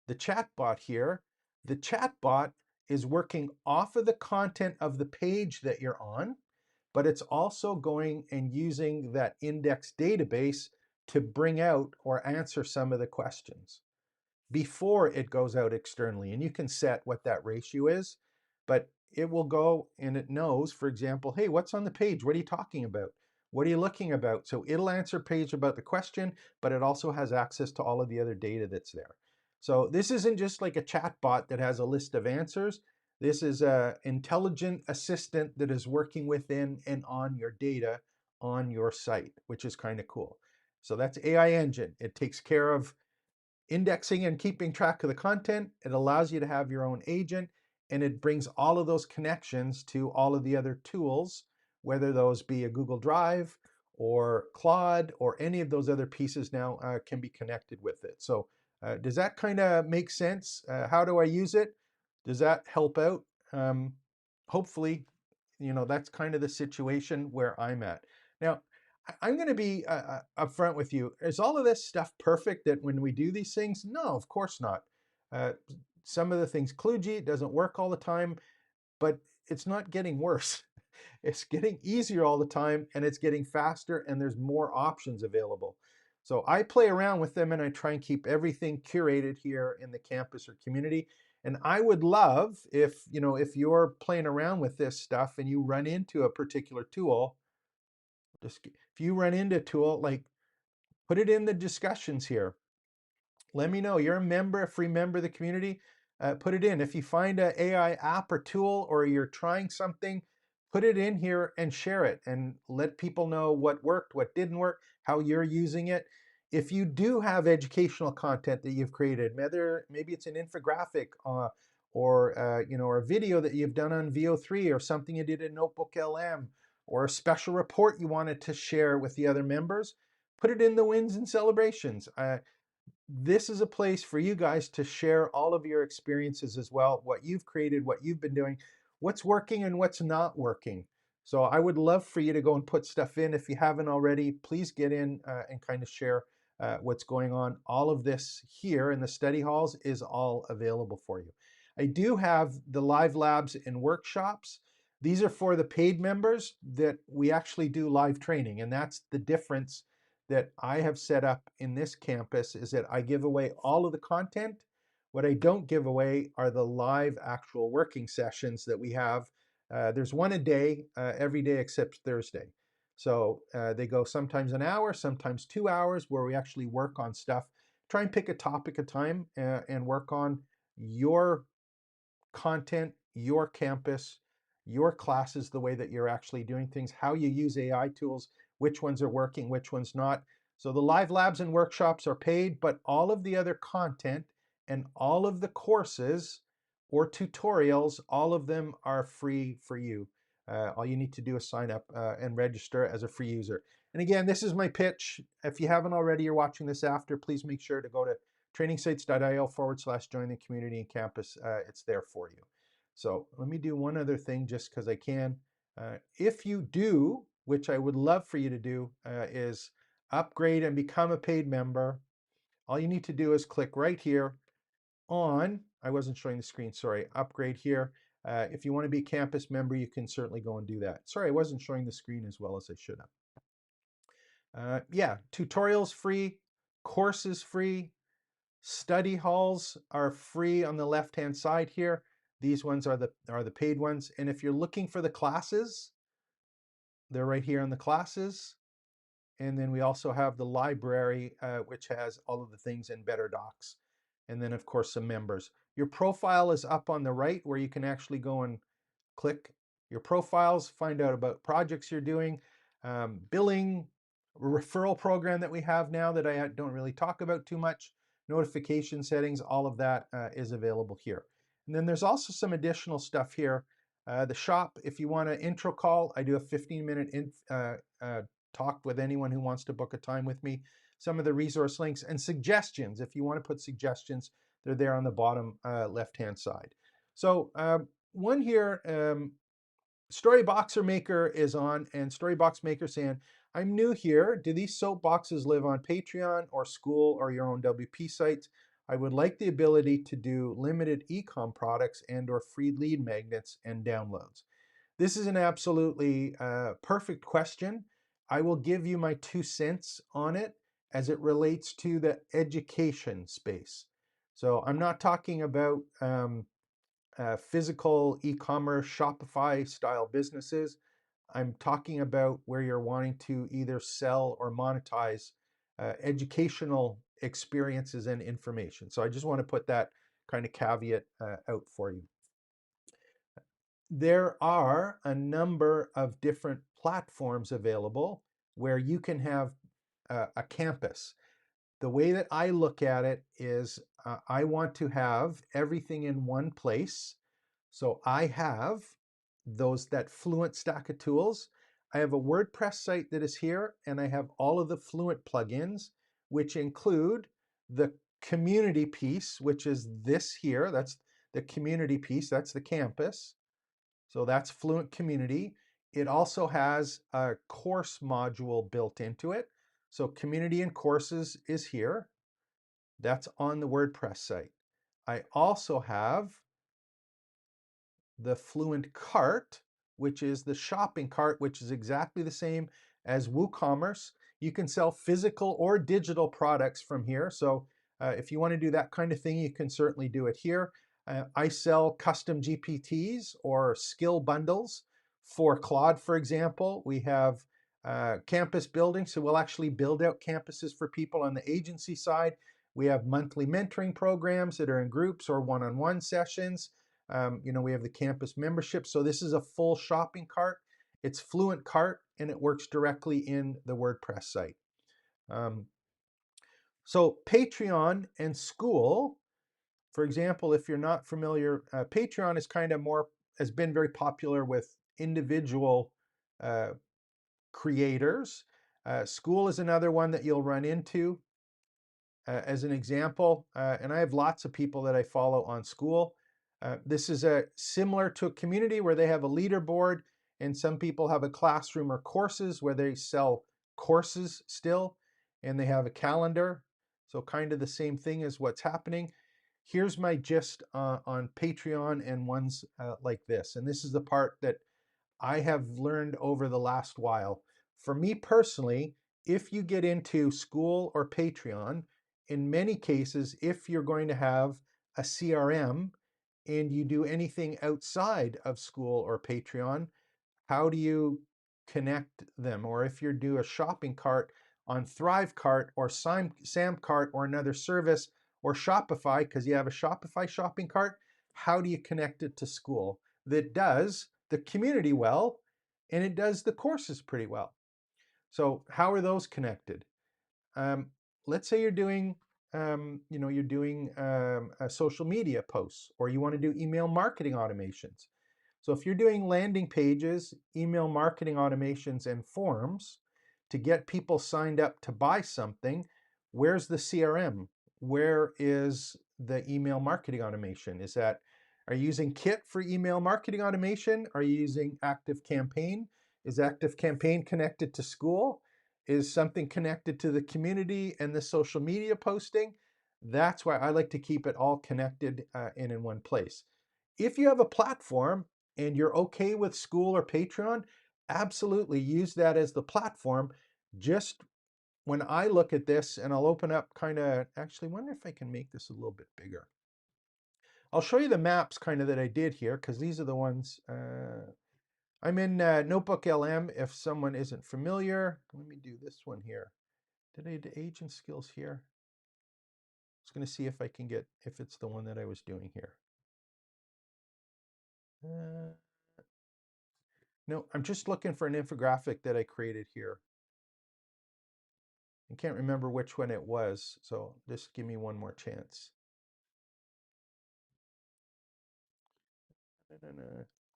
the chatbot here, the chatbot is working off of the content of the page that you're on, but it's also going and using that index database to bring out or answer some of the questions before it goes out externally. And you can set what that ratio is, but it will go and it knows, for example, hey, what's on the page? What are you talking about? What are you looking about? So it'll answer page about the question, but it also has access to all of the other data that's there. So this isn't just like a chat bot that has a list of answers. This is an intelligent assistant that is working within and on your data on your site, which is kind of cool. So that's AI Engine. It takes care of indexing and keeping track of the content. It allows you to have your own agent, and it brings all of those connections to all of the other tools, whether those be a Google Drive or Claude or any of those other pieces now can be connected with it. So Does that kind of make sense? How do I use it? Does that help out? Um, Hopefully, that's kind of the situation where I'm at. Now, I'm going to be upfront with you. Is all of this stuff perfect that when we do these things? No, of course not. Uh, some of the things kludgy, it doesn't work all the time, but it's not getting worse. It's getting easier all the time, and it's getting faster, and there's more options available. So I play around with them and I try and keep everything curated here in the campus or community. And I would love if you're playing around with this stuff and you run into a particular tool, just if you run into a tool, like put it in the discussions here. Let me know. You're a member, a free member of the community. Put it in. If you find an AI app or tool or you're trying something, put it in here and share it and let people know what worked, what didn't work, how you're using it. If you do have educational content that you've created, maybe it's an infographic or a video that you've done on VO3 or something you did in Notebook LM or a special report you wanted to share with the other members, put it in the wins and celebrations. This is a place for you guys to share all of your experiences as well, what you've created, what you've been doing, what's working and what's not working. So I would love for you to go and put stuff in. If you haven't already, please get in and kind of share what's going on. All of this here in the study halls is all available for you. I do have the live labs and workshops. These are for the paid members that we actually do live training, and that's the difference that I have set up in this campus is that I give away all of the content. What I don't give away are the live actual working sessions that we have. There's one a day, every day except Thursday. So they go sometimes an hour, sometimes 2 hours, where we actually work on stuff. Try and pick a topic at a time and work on your content, your campus, your classes, the way that you're actually doing things, how you use AI tools, which ones are working, which ones not. So the live labs and workshops are paid, but all of the other content and all of the courses or tutorials, all of them are free for you. All you need to do is sign up and register as a free user. And again, this is my pitch. If you haven't already, you're watching this after, please make sure to go to trainingsites.io/join the community and campus. It's there for you. So let me do one other thing just because I can. If you do, which I would love for you to do, is upgrade and become a paid member. All you need to do is click right here on, I wasn't showing the screen, sorry, upgrade here. If you want to be a campus member, you can certainly go and do that. Sorry, I wasn't showing the screen as well as I should have. Yeah, tutorials free, courses free, study halls are free on the left-hand side here. These ones are the paid ones. And if you're looking for the classes, they're right here on the classes. And then we also have the library, which has all of the things in Better Docs. And then, of course, some members. Your profile is up on the right where you can actually go and click your profiles, find out about projects you're doing, billing, referral program that we have now that I don't really talk about too much, notification settings, all of that is available here. And then there's also some additional stuff here. The shop, if you want an intro call, I do a 15-minute talk with anyone who wants to book a time with me. Some of the resource links and suggestions, if you want to put suggestions, they're there on the bottom left-hand side. So one here, Storyboxer Maker is on, and Storybox Maker saying, I'm new here. Do these soapboxes live on Patreon or school or your own WP sites? I would like the ability to do limited ecom products and or free lead magnets and downloads. This is an absolutely perfect question. I will give you my 2 cents on it as it relates to the education space. So I'm not talking about physical e-commerce Shopify style businesses. I'm talking about where you're wanting to either sell or monetize educational experiences and information. So I just want to put that kind of caveat out for you. There are a number of different platforms available where you can have a campus. The way that I look at it is I want to have everything in one place. So I have that Fluent stack of tools. I have a WordPress site that is here, and I have all of the Fluent plugins, which include the community piece, which is this here. That's the community piece. That's the campus. So that's Fluent Community. It also has a course module built into it. So community and courses is here. That's on the WordPress site. I also have the Fluent Cart, which is the shopping cart, which is exactly the same as WooCommerce. You can sell physical or digital products from here. So if you want to do that kind of thing, you can certainly do it here. I sell custom GPTs or skill bundles for Claude, for example. We have campus building, so we'll actually build out campuses for people on the agency side. We have monthly mentoring programs that are in groups or one-on-one sessions. We have the campus membership. So this is a full shopping cart. It's Fluent Cart, and it works directly in the WordPress site. So Patreon and School, for example, if you're not familiar, Patreon is has been very popular with individual creators. School is another one that you'll run into. As an example, and I have lots of people that I follow on School. This is similar to a community where they have a leaderboard, and some people have a classroom or courses where they sell courses still, and they have a calendar. So kind of the same thing as what's happening. Here's my gist on Patreon and ones like this. And this is the part that I have learned over the last while. For me personally, if you get into School or Patreon, in many cases, if you're going to have a CRM and you do anything outside of School or Patreon, how do you connect them? Or if you do a shopping cart on Thrivecart or Samcart or another service or Shopify, because you have a Shopify shopping cart, how do you connect it to School that does the community well and it does the courses pretty well? So how are those connected? Let's say you're doing social media posts, or you want to do email marketing automations. So if you're doing landing pages, email marketing automations, and forms to get people signed up to buy something, where's the CRM? Where is the email marketing automation? Are you using Kit for email marketing automation? Are you using ActiveCampaign? Is ActiveCampaign connected to School? Is something connected to the community and the social media posting? That's why I like to keep it all connected in one place. If you have a platform and you're okay with School or Patreon, absolutely use that as the platform. Just when I look at this, and I'll open up actually wonder if I can make this a little bit bigger. I'll show you the maps that I did here, because these are the ones. I'm in Notebook LM if someone isn't familiar. Let me do this one here. Did I do agent skills here? I was going to see if I can if it's the one that I was doing here. No, I'm just looking for an infographic that I created here. I can't remember which one it was, so just give me one more chance.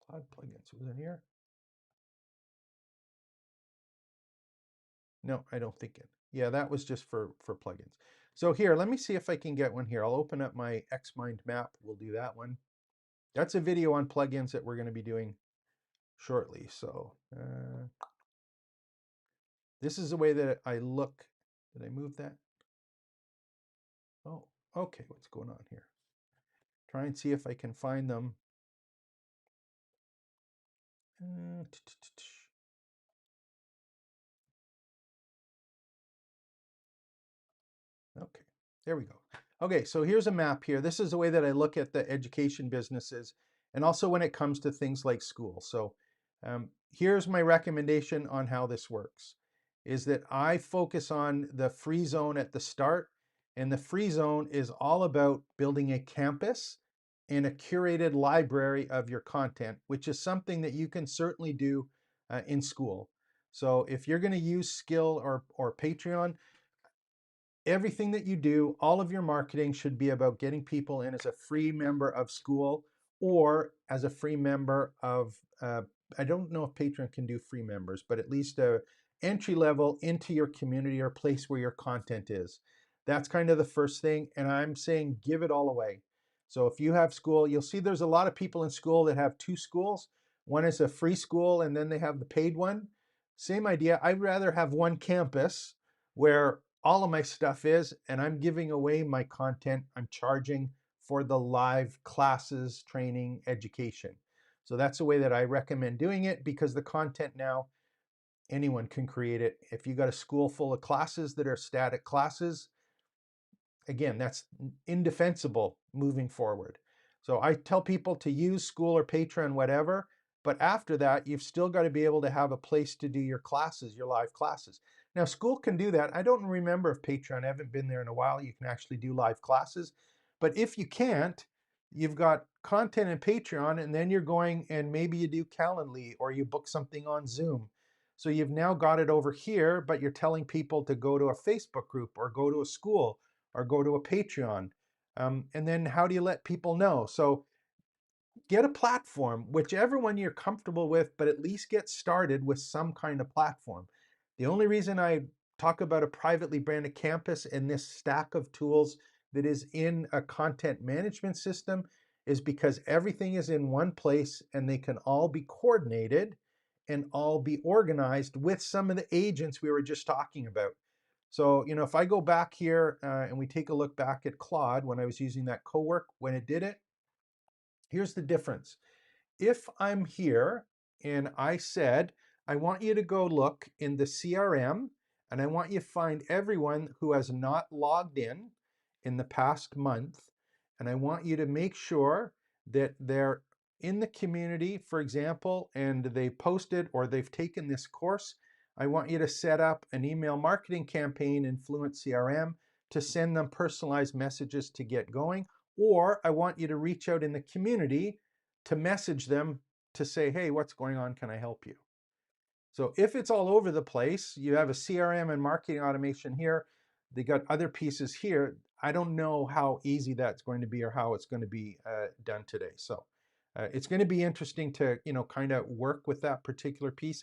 Claude plugins, was it here? No, I don't think it. Yeah, that was just for plugins. So here, let me see if I can get one here. I'll open up my Xmind map. We'll do that one. That's a video on plugins that we're going to be doing shortly. So this is the way that I look. Did I move that? Oh, okay. What's going on here? Try and see if I can find them. Okay, there we go. Okay, so here's a map here. This is the way that I look at the education businesses, and also when it comes to things like School. So here's my recommendation on how this works, is that I focus on the free zone at the start, and the free zone is all about building a campus and a curated library of your content, which is something that you can certainly do in School. So if you're going to use Skill or Patreon, everything that you do, all of your marketing should be about getting people in as a free member of School or as a free member of, I don't know if Patreon can do free members, but at least a entry level into your community or place where your content is. That's kind of the first thing. And I'm saying give it all away. So if you have school, you'll see there's a lot of people in school that have two schools. One is a free school and then they have the paid one. Same idea. I'd rather have one campus where all of my stuff is, and I'm giving away my content. I'm charging for the live classes, training, education. So that's the way that I recommend doing it, because the content now, anyone can create it. If you got a school full of classes that are static classes, again, that's indefensible moving forward. So I tell people to use School or Patreon, whatever, but after that, you've still got to be able to have a place to do your classes, your live classes. Now, School can do that. I don't remember if Patreon, I haven't been there in a while, you can actually do live classes. But if you can't, you've got content in Patreon, and then you're going and maybe you do Calendly or you book something on Zoom. So you've now got it over here, but you're telling people to go to a Facebook group or go to a school or go to a Patreon. And then how do you let people know? So get a platform, whichever one you're comfortable with, but at least get started with some kind of platform. The only reason I talk about a privately branded campus and this stack of tools that is in a content management system is because everything is in one place and they can all be coordinated and all be organized with some of the agents we were just talking about. So, if I go back here and we take a look back at Claude when I was using that Cowork, when it did it, here's the difference. If I'm here and I said, I want you to go look in the CRM and I want you to find everyone who has not logged in the past month, and I want you to make sure that they're in the community, for example, and they posted or they've taken this course. I want you to set up an email marketing campaign in Fluent CRM to send them personalized messages to get going. Or I want you to reach out in the community to message them to say, hey, what's going on? Can I help you? So if it's all over the place, you have a CRM and marketing automation here, they got other pieces here. I don't know how easy that's going to be or how it's going to be done today. So it's going to be interesting to, kind of work with that particular piece.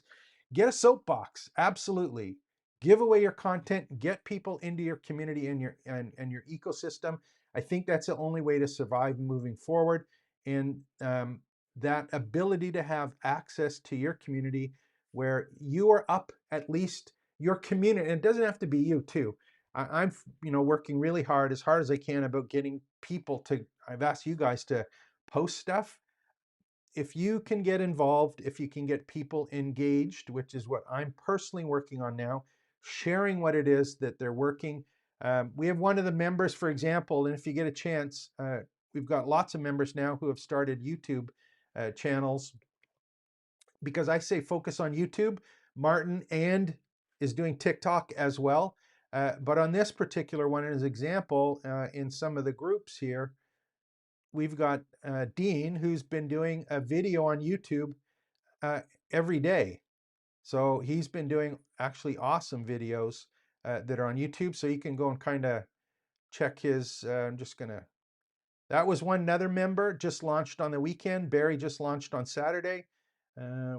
Get a soapbox, absolutely. Give away your content, get people into your community and your ecosystem. I think that's the only way to survive moving forward. And that ability to have access to your community where you are up at least your community, and it doesn't have to be you too. I'm working really hard as I can about getting people to, I've asked you guys to post stuff. If you can get involved, if you can get people engaged, which is what I'm personally working on now, sharing what it is that they're working. We have one of the members, for example, and if you get a chance, we've got lots of members now who have started YouTube channels, because I say focus on YouTube. Martin and is doing TikTok as well. But on this particular one, as an example, in some of the groups here, we've got Dean, who's been doing a video on YouTube every day. So he's been doing actually awesome videos that are on YouTube. So you can go and kind of check his, I'm just going to, that was another member just launched on the weekend. Barry just launched on Saturday.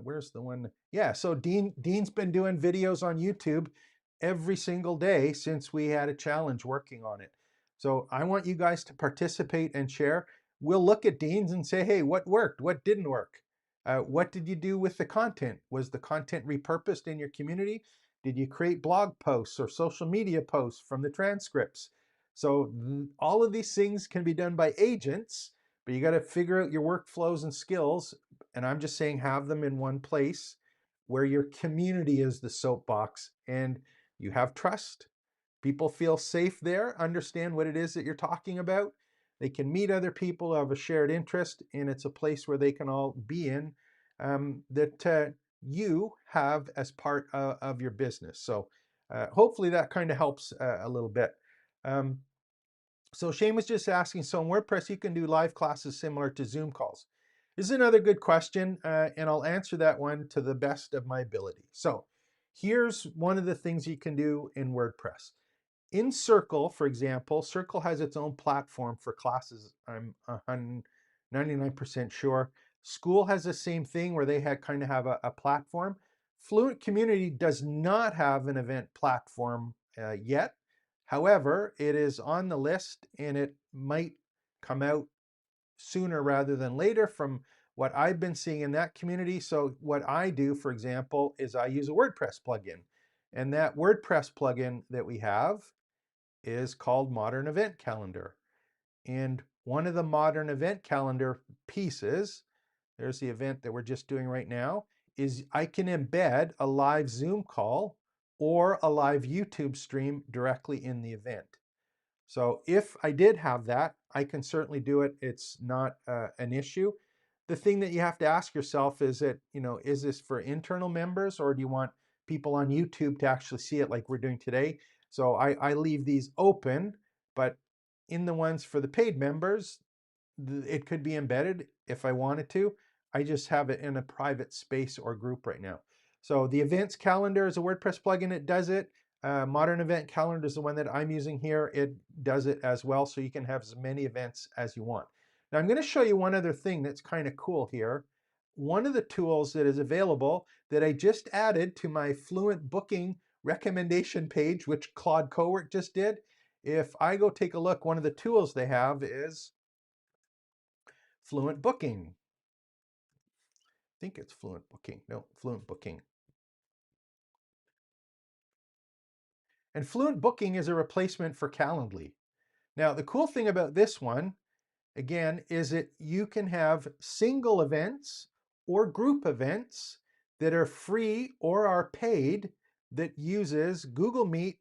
Where's the one? Yeah, so Dean's been doing videos on YouTube every single day since we had a challenge working on it. So I want you guys to participate and share. We'll look at Dean's and say, hey, what worked? What didn't work? What did you do with the content? Was the content repurposed in your community? Did you create blog posts or social media posts from the transcripts? So all of these things can be done by agents, but you got to figure out your workflows and skills. And I'm just saying, have them in one place where your community is the soapbox and you have trust. People feel safe there, understand what it is that you're talking about. They can meet other people who have a shared interest, and it's a place where they can all be in that you have as part of your business. So hopefully that kind of helps a little bit. So Shane was just asking, so in WordPress, you can do live classes similar to Zoom calls. This is another good question, and I'll answer that one to the best of my ability. So here's one of the things you can do in WordPress. In Circle, for example, Circle has its own platform for classes, I'm 99% sure. School has the same thing where they kind of have a platform. Fluent Community does not have an event platform yet. However, it is on the list and it might come out sooner rather than later from what I've been seeing in that community. So what I do, for example, is I use a WordPress plugin. And that WordPress plugin that we have is called Modern Event Calendar. And one of the Modern Event Calendar pieces, there's the event that we're just doing right now, is I can embed a live Zoom call or a live YouTube stream directly in the event. So if I did have that, I can certainly do it. It's not an issue. The thing that you have to ask yourself is that, is this for internal members or do you want people on YouTube to actually see it like we're doing today? So I leave these open, but in the ones for the paid members, it could be embedded if I wanted to. I just have it in a private space or group right now. So the events calendar is a WordPress plugin. It does it. Modern Event Calendar is the one that I'm using here. It does it as well, so you can have as many events as you want. Now I'm going to show you one other thing that's kind of cool here. One of the tools that is available that I just added to my Fluent Booking recommendation page, which Claude Cowork just did. If I go take a look, one of the tools they have is Fluent Booking. I think it's Fluent Booking. No, Fluent Booking. And Fluent Booking is a replacement for Calendly. Now, the cool thing about this one, again, is that you can have single events or group events that are free or are paid that uses Google Meet,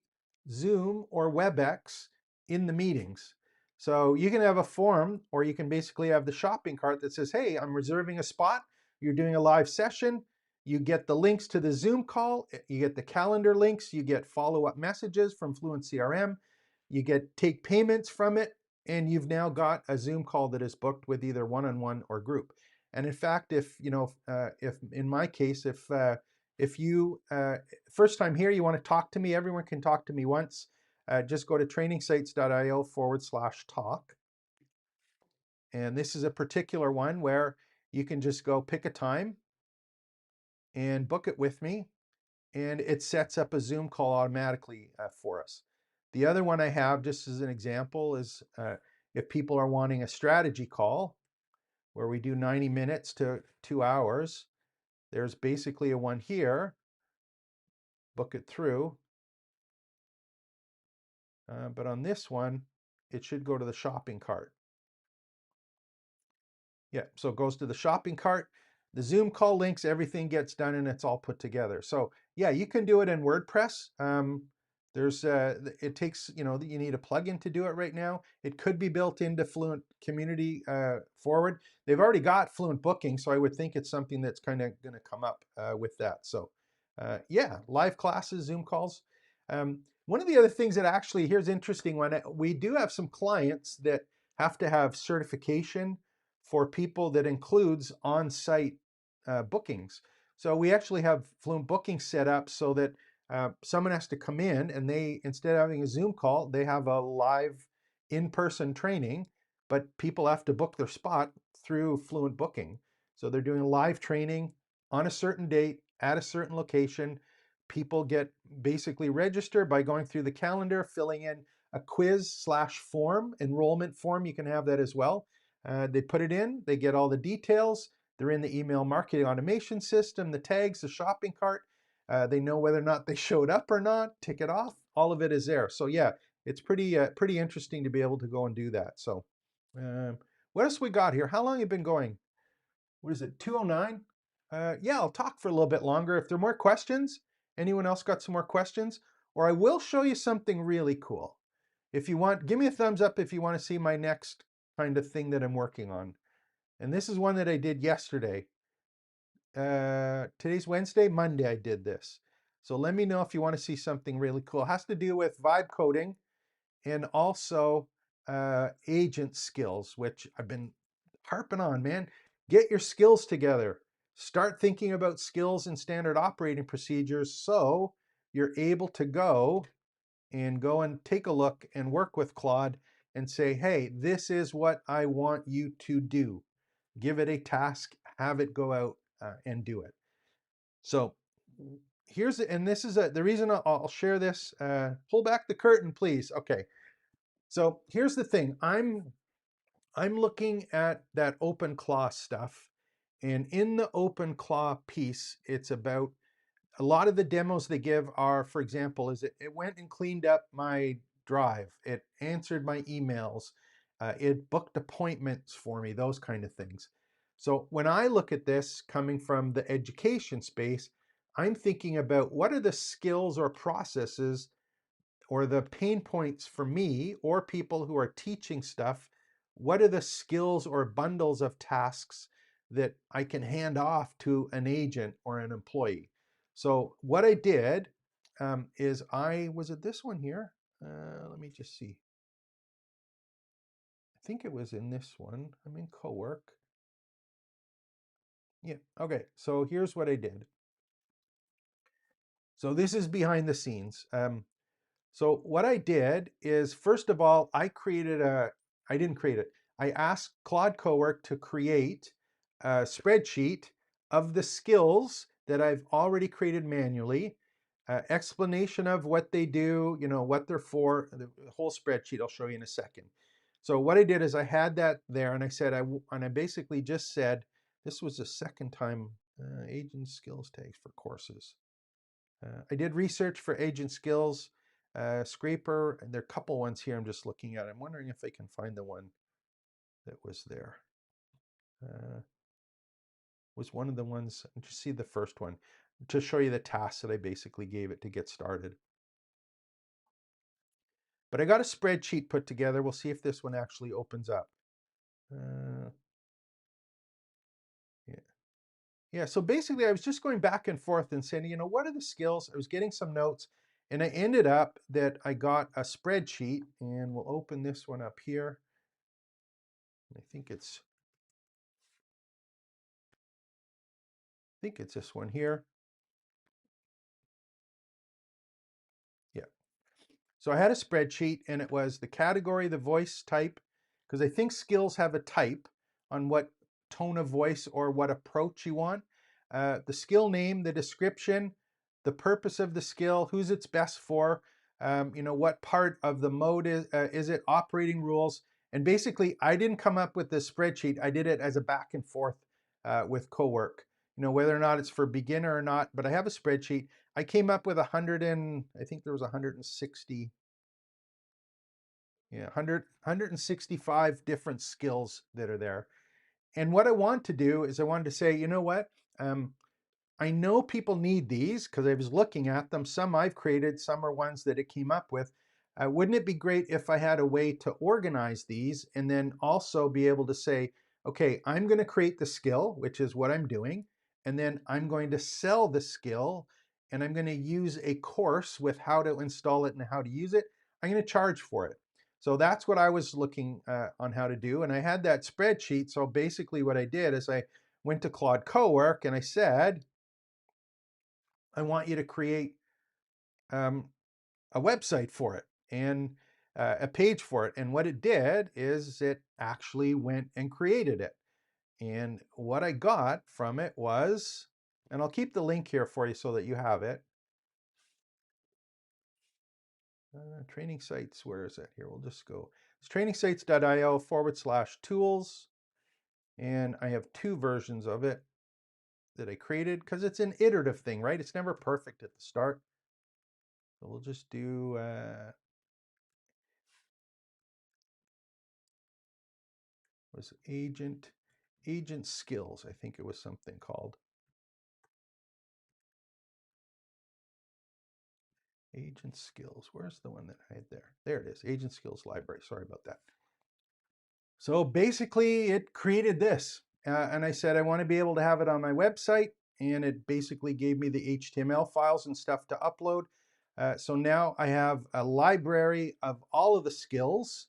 Zoom, or WebEx in the meetings. So you can have a form, or you can basically have the shopping cart that says, hey, I'm reserving a spot. You're doing a live session. You get the links to the Zoom call. You get the calendar links. You get follow-up messages from Fluent CRM. You get take payments from it. And you've now got a Zoom call that is booked with either one-on-one or group. And in fact, if in my case, if you first time here, you want to talk to me, everyone can talk to me once. Just go to trainingsites.io/talk. And this is a particular one where you can just go pick a time and book it with me. And it sets up a Zoom call automatically for us. The other one I have, just as an example, is if people are wanting a strategy call where we do 90 minutes to 2 hours, there's basically a one here, book it through. But on this one, it should go to the shopping cart. Yeah, so it goes to the shopping cart. The Zoom call links, everything gets done and it's all put together. So yeah, you can do it in WordPress. It takes, you need a plugin to do it right now. It could be built into Fluent Community Forward. They've already got Fluent Booking, so I would think it's something that's kind of going to come up with that. So yeah, live classes, Zoom calls. One of the other things that actually, here's an interesting one. We do have some clients that have to have certification for people that includes on-site bookings. So we actually have Fluent Booking set up so that someone has to come in and they, instead of having a Zoom call, they have a live in-person training, but people have to book their spot through Fluent Booking. So they're doing a live training on a certain date at a certain location. People get basically registered by going through the calendar, filling in a quiz/form, enrollment form. You can have that as well. They put it in, they get all the details. They're in the email marketing automation system, the tags, the shopping cart. They know whether or not they showed up or not, tick it off. All of it is there. So yeah, it's pretty interesting to be able to go and do that. So what else we got here? How long have you been going? What is it, 2:09? Yeah, I'll talk for a little bit longer. If there are more questions, anyone else got some more questions? Or I will show you something really cool. If you want, give me a thumbs up if you want to see my next kind of thing that I'm working on. And this is one that I did yesterday. Today's Wednesday, Monday I did this. So let me know if you want to see something really cool. It has to do with vibe coding and also agent skills, which I've been harping on, man. Get your skills together. Start thinking about skills and standard operating procedures so you're able to go and take a look and work with Claude and say, hey, this is what I want you to do. Give it a task, have it go out and do it. So and this is the reason I'll share this. Pull back the curtain, please. Okay. So here's the thing. I'm looking at that OpenClaw stuff, and in the OpenClaw piece, it's about a lot of the demos they give are, for example, is it went and cleaned up my drive, it answered my emails, it booked appointments for me, those kind of things. So when I look at this coming from the education space, I'm thinking about what are the skills or processes or the pain points for me or people who are teaching stuff. What are the skills or bundles of tasks that I can hand off to an agent or an employee? So what I did is was it this one here? Let me just see. I think it was in this one. I'm in Cowork. Yeah, okay, so here's what I did. So this is behind the scenes. So what I did is, first of all, I didn't create it. I asked Claude Cowork to create a spreadsheet of the skills that I've already created manually, explanation of what they do, what they're for, the whole spreadsheet I'll show you in a second. So what I did is I had that there, and I said, and I basically just said, this was the second time, agent skills tags for courses. I did research for agent skills, scraper, and there are a couple ones here I'm just looking at. I'm wondering if I can find the one that was there. Was one of the ones, just see the first one, to show you the tasks that I basically gave it to get started. But I got a spreadsheet put together. We'll see if this one actually opens up. Yeah. Yeah, so basically I was just going back and forth and saying, what are the skills? I was getting some notes, and I ended up that I got a spreadsheet, and we'll open this one up here. I think it's this one here. Yeah. So I had a spreadsheet, and it was the category, the voice type, because I think skills have a type on what tone of voice or what approach you want. The skill name, the description, the purpose of the skill, who's it's best for, what part of the mode is it, operating rules. And basically, I didn't come up with this spreadsheet. I did it as a back and forth with Cowork. Whether or not it's for beginner or not, but I have a spreadsheet. I came up with 100 and I think there was 160, yeah, 165 different skills that are there. And what I want to do is I wanted to say, you know what? I know people need these because I was looking at them. Some I've created, some are ones that it came up with. Wouldn't it be great if I had a way to organize these and then also be able to say, okay, I'm going to create the skill, which is what I'm doing, and then I'm going to sell the skill, and I'm going to use a course with how to install it and how to use it. I'm going to charge for it. So that's what I was looking on how to do. And I had that spreadsheet. So basically what I did is I went to Claude Cowork and I said, I want you to create a website for it and a page for it. And what it did is it actually went and created it. And what I got from it was, and I'll keep the link here for you so that you have it. Training sites, where is it? Here, we'll just go. It's trainingsites.io/tools. And I have two versions of it that I created because it's an iterative thing, right? It's never perfect at the start. So we'll just do was agent skills. I think it was something called agent skills. Where's the one that I had there? There it is, agent skills library. Sorry about that. So basically it created this and I said I want to be able to have it on my website, and it basically gave me the HTML files and stuff to upload. So now I have a library of all of the skills.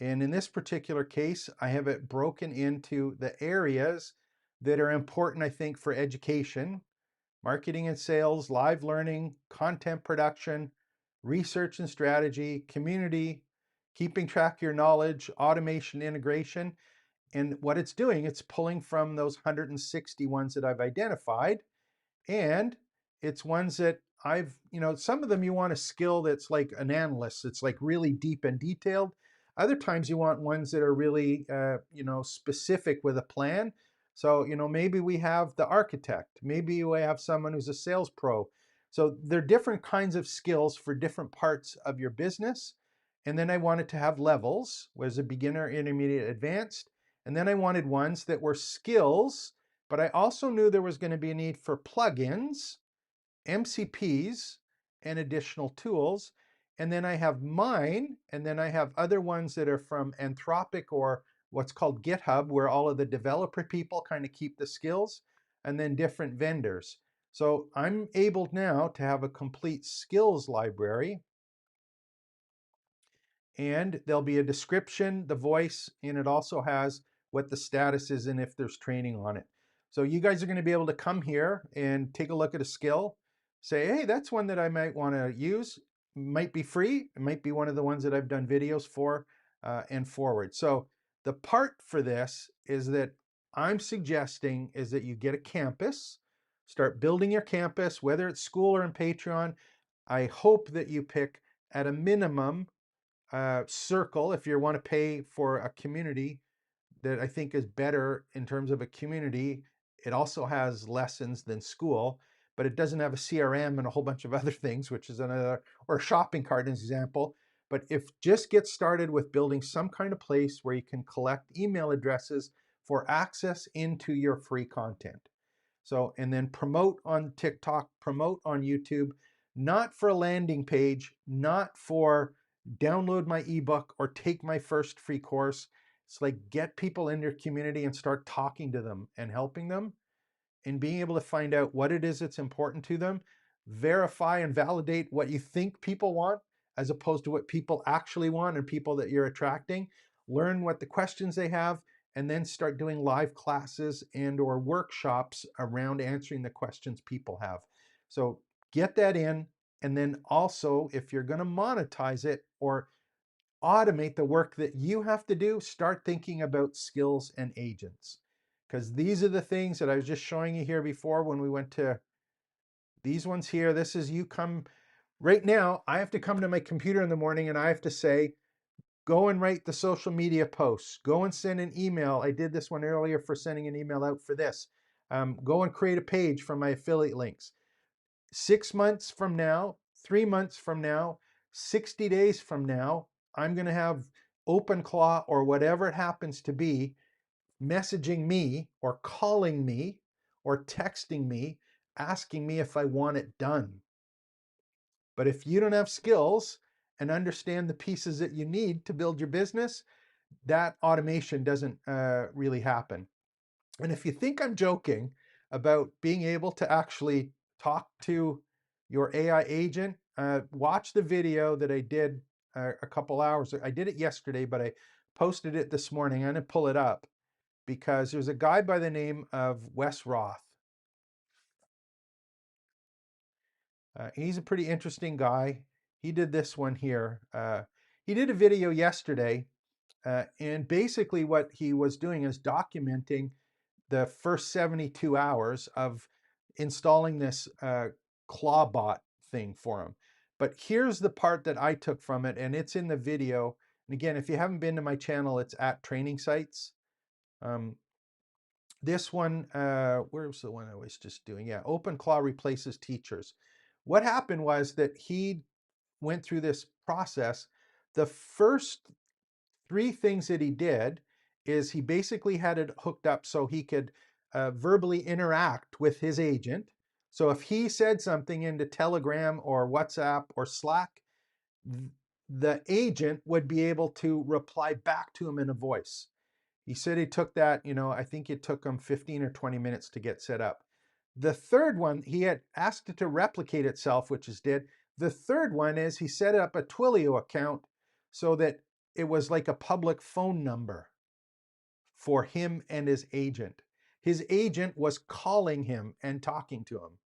And in this particular case, I have it broken into the areas that are important, I think, for education: marketing and sales, live learning, content production, research and strategy, community, keeping track of your knowledge, automation, integration. And what it's doing, it's pulling from those 160 ones that I've identified, and It's ones that I've, some of them you want a skill that's like an analyst. It's like really deep and detailed. Other times you want ones that are really, specific with a plan. So, maybe we have the architect. Maybe we have someone who's a sales pro. So they're different kinds of skills for different parts of your business. And then I wanted to have levels, was a beginner, intermediate, advanced. And then I wanted ones that were skills, but I also knew there was going to be a need for plugins, MCPs, and additional tools. And then I have mine, and then I have other ones that are from Anthropic or what's called GitHub, where all of the developer people kind of keep the skills, and then different vendors. So I'm able now to have a complete skills library, and there'll be a description, the voice, and it also has what the status is and if there's training on it. So you guys are going to be able to come here and take a look at a skill, say, hey, that's one that I might want to use. Might be free. It might be one of the ones that I've done videos for and forward. So the part for this is that I'm suggesting is that you get a campus, start building your campus, whether it's school or in Patreon. I hope that you pick at a minimum circle if you want to pay for a community that I think is better in terms of a community. It also has lessons than school, but it doesn't have a CRM and a whole bunch of other things, which is another, or a shopping cart as an example. But if just get started with building some kind of place where you can collect email addresses for access into your free content. So, and then promote on TikTok, promote on YouTube, not for a landing page, not for download my ebook or take my first free course. It's like get people in your community and start talking to them and helping them and being able to find out what it is that's important to them, verify and validate what you think people want as opposed to what people actually want and people that you're attracting, learn what the questions they have, and then start doing live classes and or workshops around answering the questions people have. So get that in. And then also, if you're going to monetize it or automate the work that you have to do, start thinking about skills and agents. Because these are the things that I was just showing you here before when we went to these ones here. This is you come right now. I have to come to my computer in the morning and I have to say, go and write the social media posts, go and send an email. I did this one earlier for sending an email out for this. Go and create a page from my affiliate links. 6 months from now, 3 months from now, 60 days from now, I'm going to have OpenClaw or whatever it happens to be messaging me or calling me or texting me, asking me if I want it done. But if you don't have skills and understand the pieces that you need to build your business, that automation doesn't really happen. And if you think I'm joking about being able to actually talk to your AI agent, watch the video that I did a couple hours. I did it yesterday, but I posted it this morning. I'm going to pull it up because there's a guy by the name of Wes Roth. He's a pretty interesting guy. He did this one here. He did a video yesterday, and basically what he was doing is documenting the first 72 hours of installing this Clawbot thing for him. But here's the part that I took from it, and it's in the video. And again, if you haven't been to my channel, it's at Training Sites. This one, where's the one I was just doing? Yeah, OpenClaw replaces teachers. What happened was that he went through this process. The first 3 things that he did is he basically had it hooked up so he could verbally interact with his agent. So if he said something into Telegram or WhatsApp or Slack, the agent would be able to reply back to him in a voice. He said he took that, I think it took him 15 or 20 minutes to get set up. The third one, he had asked it to replicate itself, which is did. The third one is he set up a Twilio account so that it was like a public phone number for him and his agent. His agent was calling him and talking to him,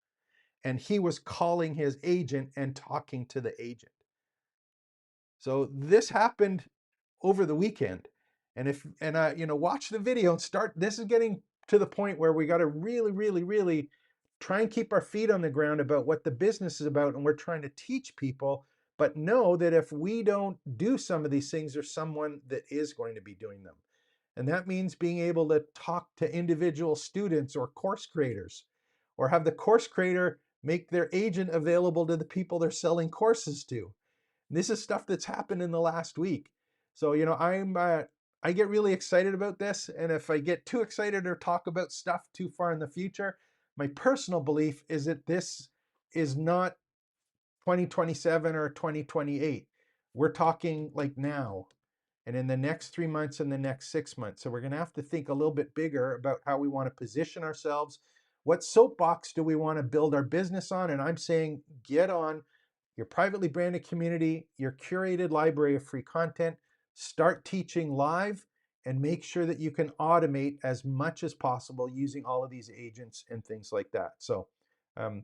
and he was calling his agent and talking to the agent. So this happened over the weekend. And watch the video and start. This is getting to the point where we got to really, really, really try and keep our feet on the ground about what the business is about, and we're trying to teach people, but know that if we don't do some of these things, there's someone that is going to be doing them. And that means being able to talk to individual students or course creators, or have the course creator make their agent available to the people they're selling courses to. And this is stuff that's happened in the last week. So, I get really excited about this. And if I get too excited or talk about stuff too far in the future, my personal belief is that this is not 2027 or 2028. We're talking like now and in the next 3 months and the next 6 months. So we're going to have to think a little bit bigger about how we want to position ourselves. What soapbox do we want to build our business on? And I'm saying get on your privately branded community, your curated library of free content, start teaching live, and make sure that you can automate as much as possible using all of these agents and things like that. So um,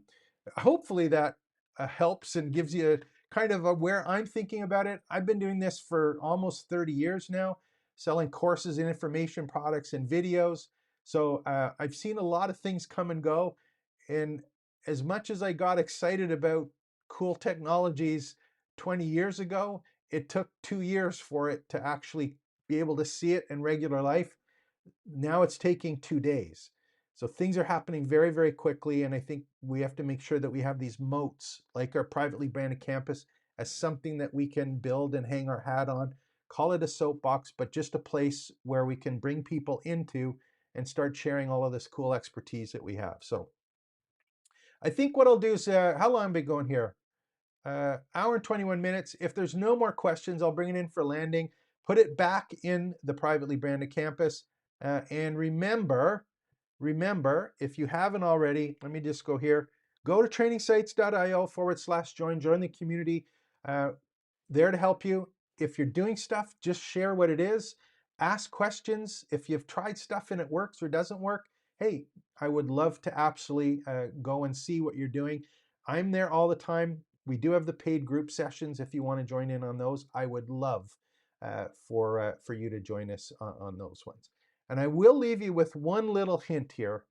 hopefully that helps and gives you kind of where I'm thinking about it. I've been doing this for almost 30 years now, selling courses and information products and videos. So I've seen a lot of things come and go. And as much as I got excited about cool technologies 20 years ago, it took 2 years for it to actually be able to see it in regular life. Now it's taking 2 days. So things are happening very, very quickly. And I think we have to make sure that we have these moats, like our privately branded campus, as something that we can build and hang our hat on. Call it a soapbox, but just a place where we can bring people into and start sharing all of this cool expertise that we have. So I think what I'll do is, how long have I been going here? Hour and 21 minutes. If there's no more questions, I'll bring it in for landing, put it back in the privately branded campus. And remember, if you haven't already, let me just go here, go to trainingsites.io/join, join the community. Uh, there to help you. If you're doing stuff, just share what it is. Ask questions. If you've tried stuff and it works or doesn't work, hey, I would love to absolutely go and see what you're doing. I'm there all the time. We do have the paid group sessions if you want to join in on those. I would love for you to join us on those ones. And I will leave you with one little hint here,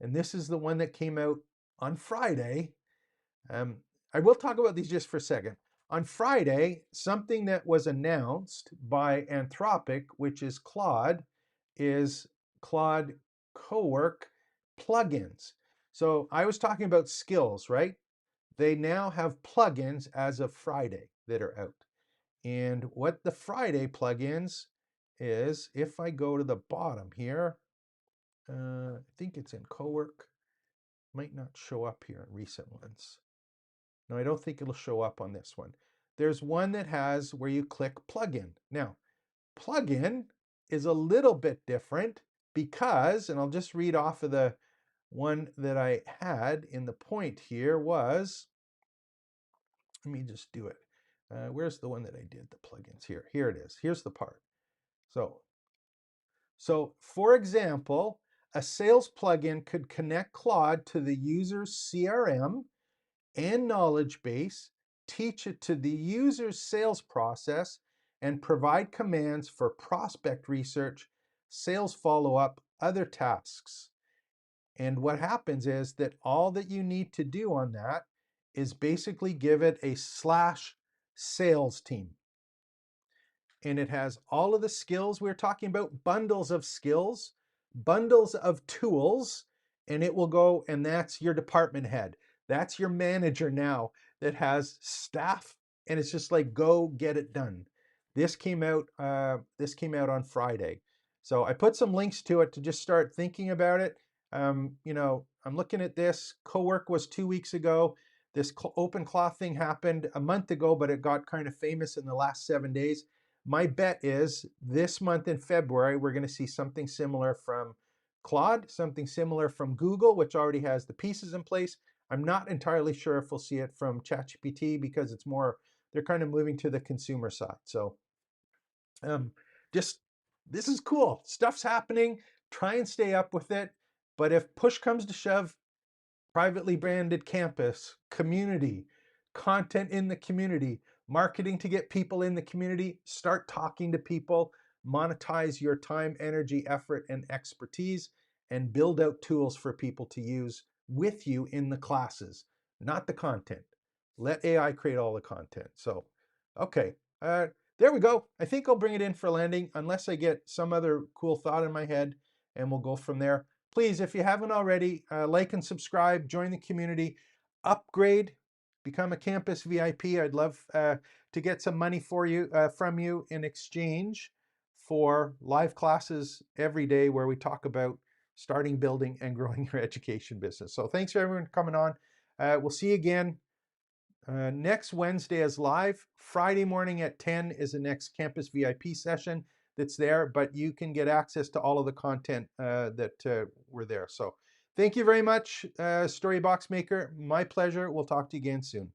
and this is the one that came out on Friday. I will talk about these just for a second. On Friday, something that was announced by Anthropic, which is Claude Cowork plugins. So I was talking about skills, right? They now have plugins as of Friday that are out. And what the Friday plugins is, if I go to the bottom here, I think it's in Cowork, might not show up here in recent ones. No, I don't think it'll show up on this one. There's one that has where you click plugin. Now, plugin is a little bit different because, and I'll just read off of the one that I had in the point here was, let me just do it. Where's the one that I did the plugins here? Here it is. Here's the part. So for example, a sales plugin could connect Claude to the user's CRM and knowledge base, teach it to the user's sales process, and provide commands for prospect research, sales follow-up, other tasks. And what happens is that all that you need to do on that is basically give it a /sales team. And it has all of the skills we're talking about, bundles of skills, bundles of tools, and it will go, and that's your department head. That's your manager now that has staff, and it's just like, go get it done. This came out on Friday. So I put some links to it to just start thinking about it. I'm looking at this. Cowork was 2 weeks ago. This OpenClaw thing happened a month ago, but it got kind of famous in the last 7 days. My bet is this month in February, we're going to see something similar from Claude, something similar from Google, which already has the pieces in place. I'm not entirely sure if we'll see it from ChatGPT because it's more, they're kind of moving to the consumer side. So just, this is cool. Stuff's happening. Try and stay up with it. But if push comes to shove, privately branded campus, community, content in the community, marketing to get people in the community, start talking to people, monetize your time, energy, effort, and expertise, and build out tools for people to use with you in the classes, not the content. Let AI create all the content. So, okay, there we go. I think I'll bring it in for landing unless I get some other cool thought in my head, and we'll go from there. Please, if you haven't already, like and subscribe, join the community, upgrade, become a campus VIP. I'd love to get some money for you from you in exchange for live classes every day where we talk about starting, building, and growing your education business. So thanks for everyone coming on. We'll see you again next Wednesday is live. Friday morning at 10 is the next Campus VIP session that's there, but you can get access to all of the content that were there. So thank you very much, Storybox Maker. My pleasure. We'll talk to you again soon.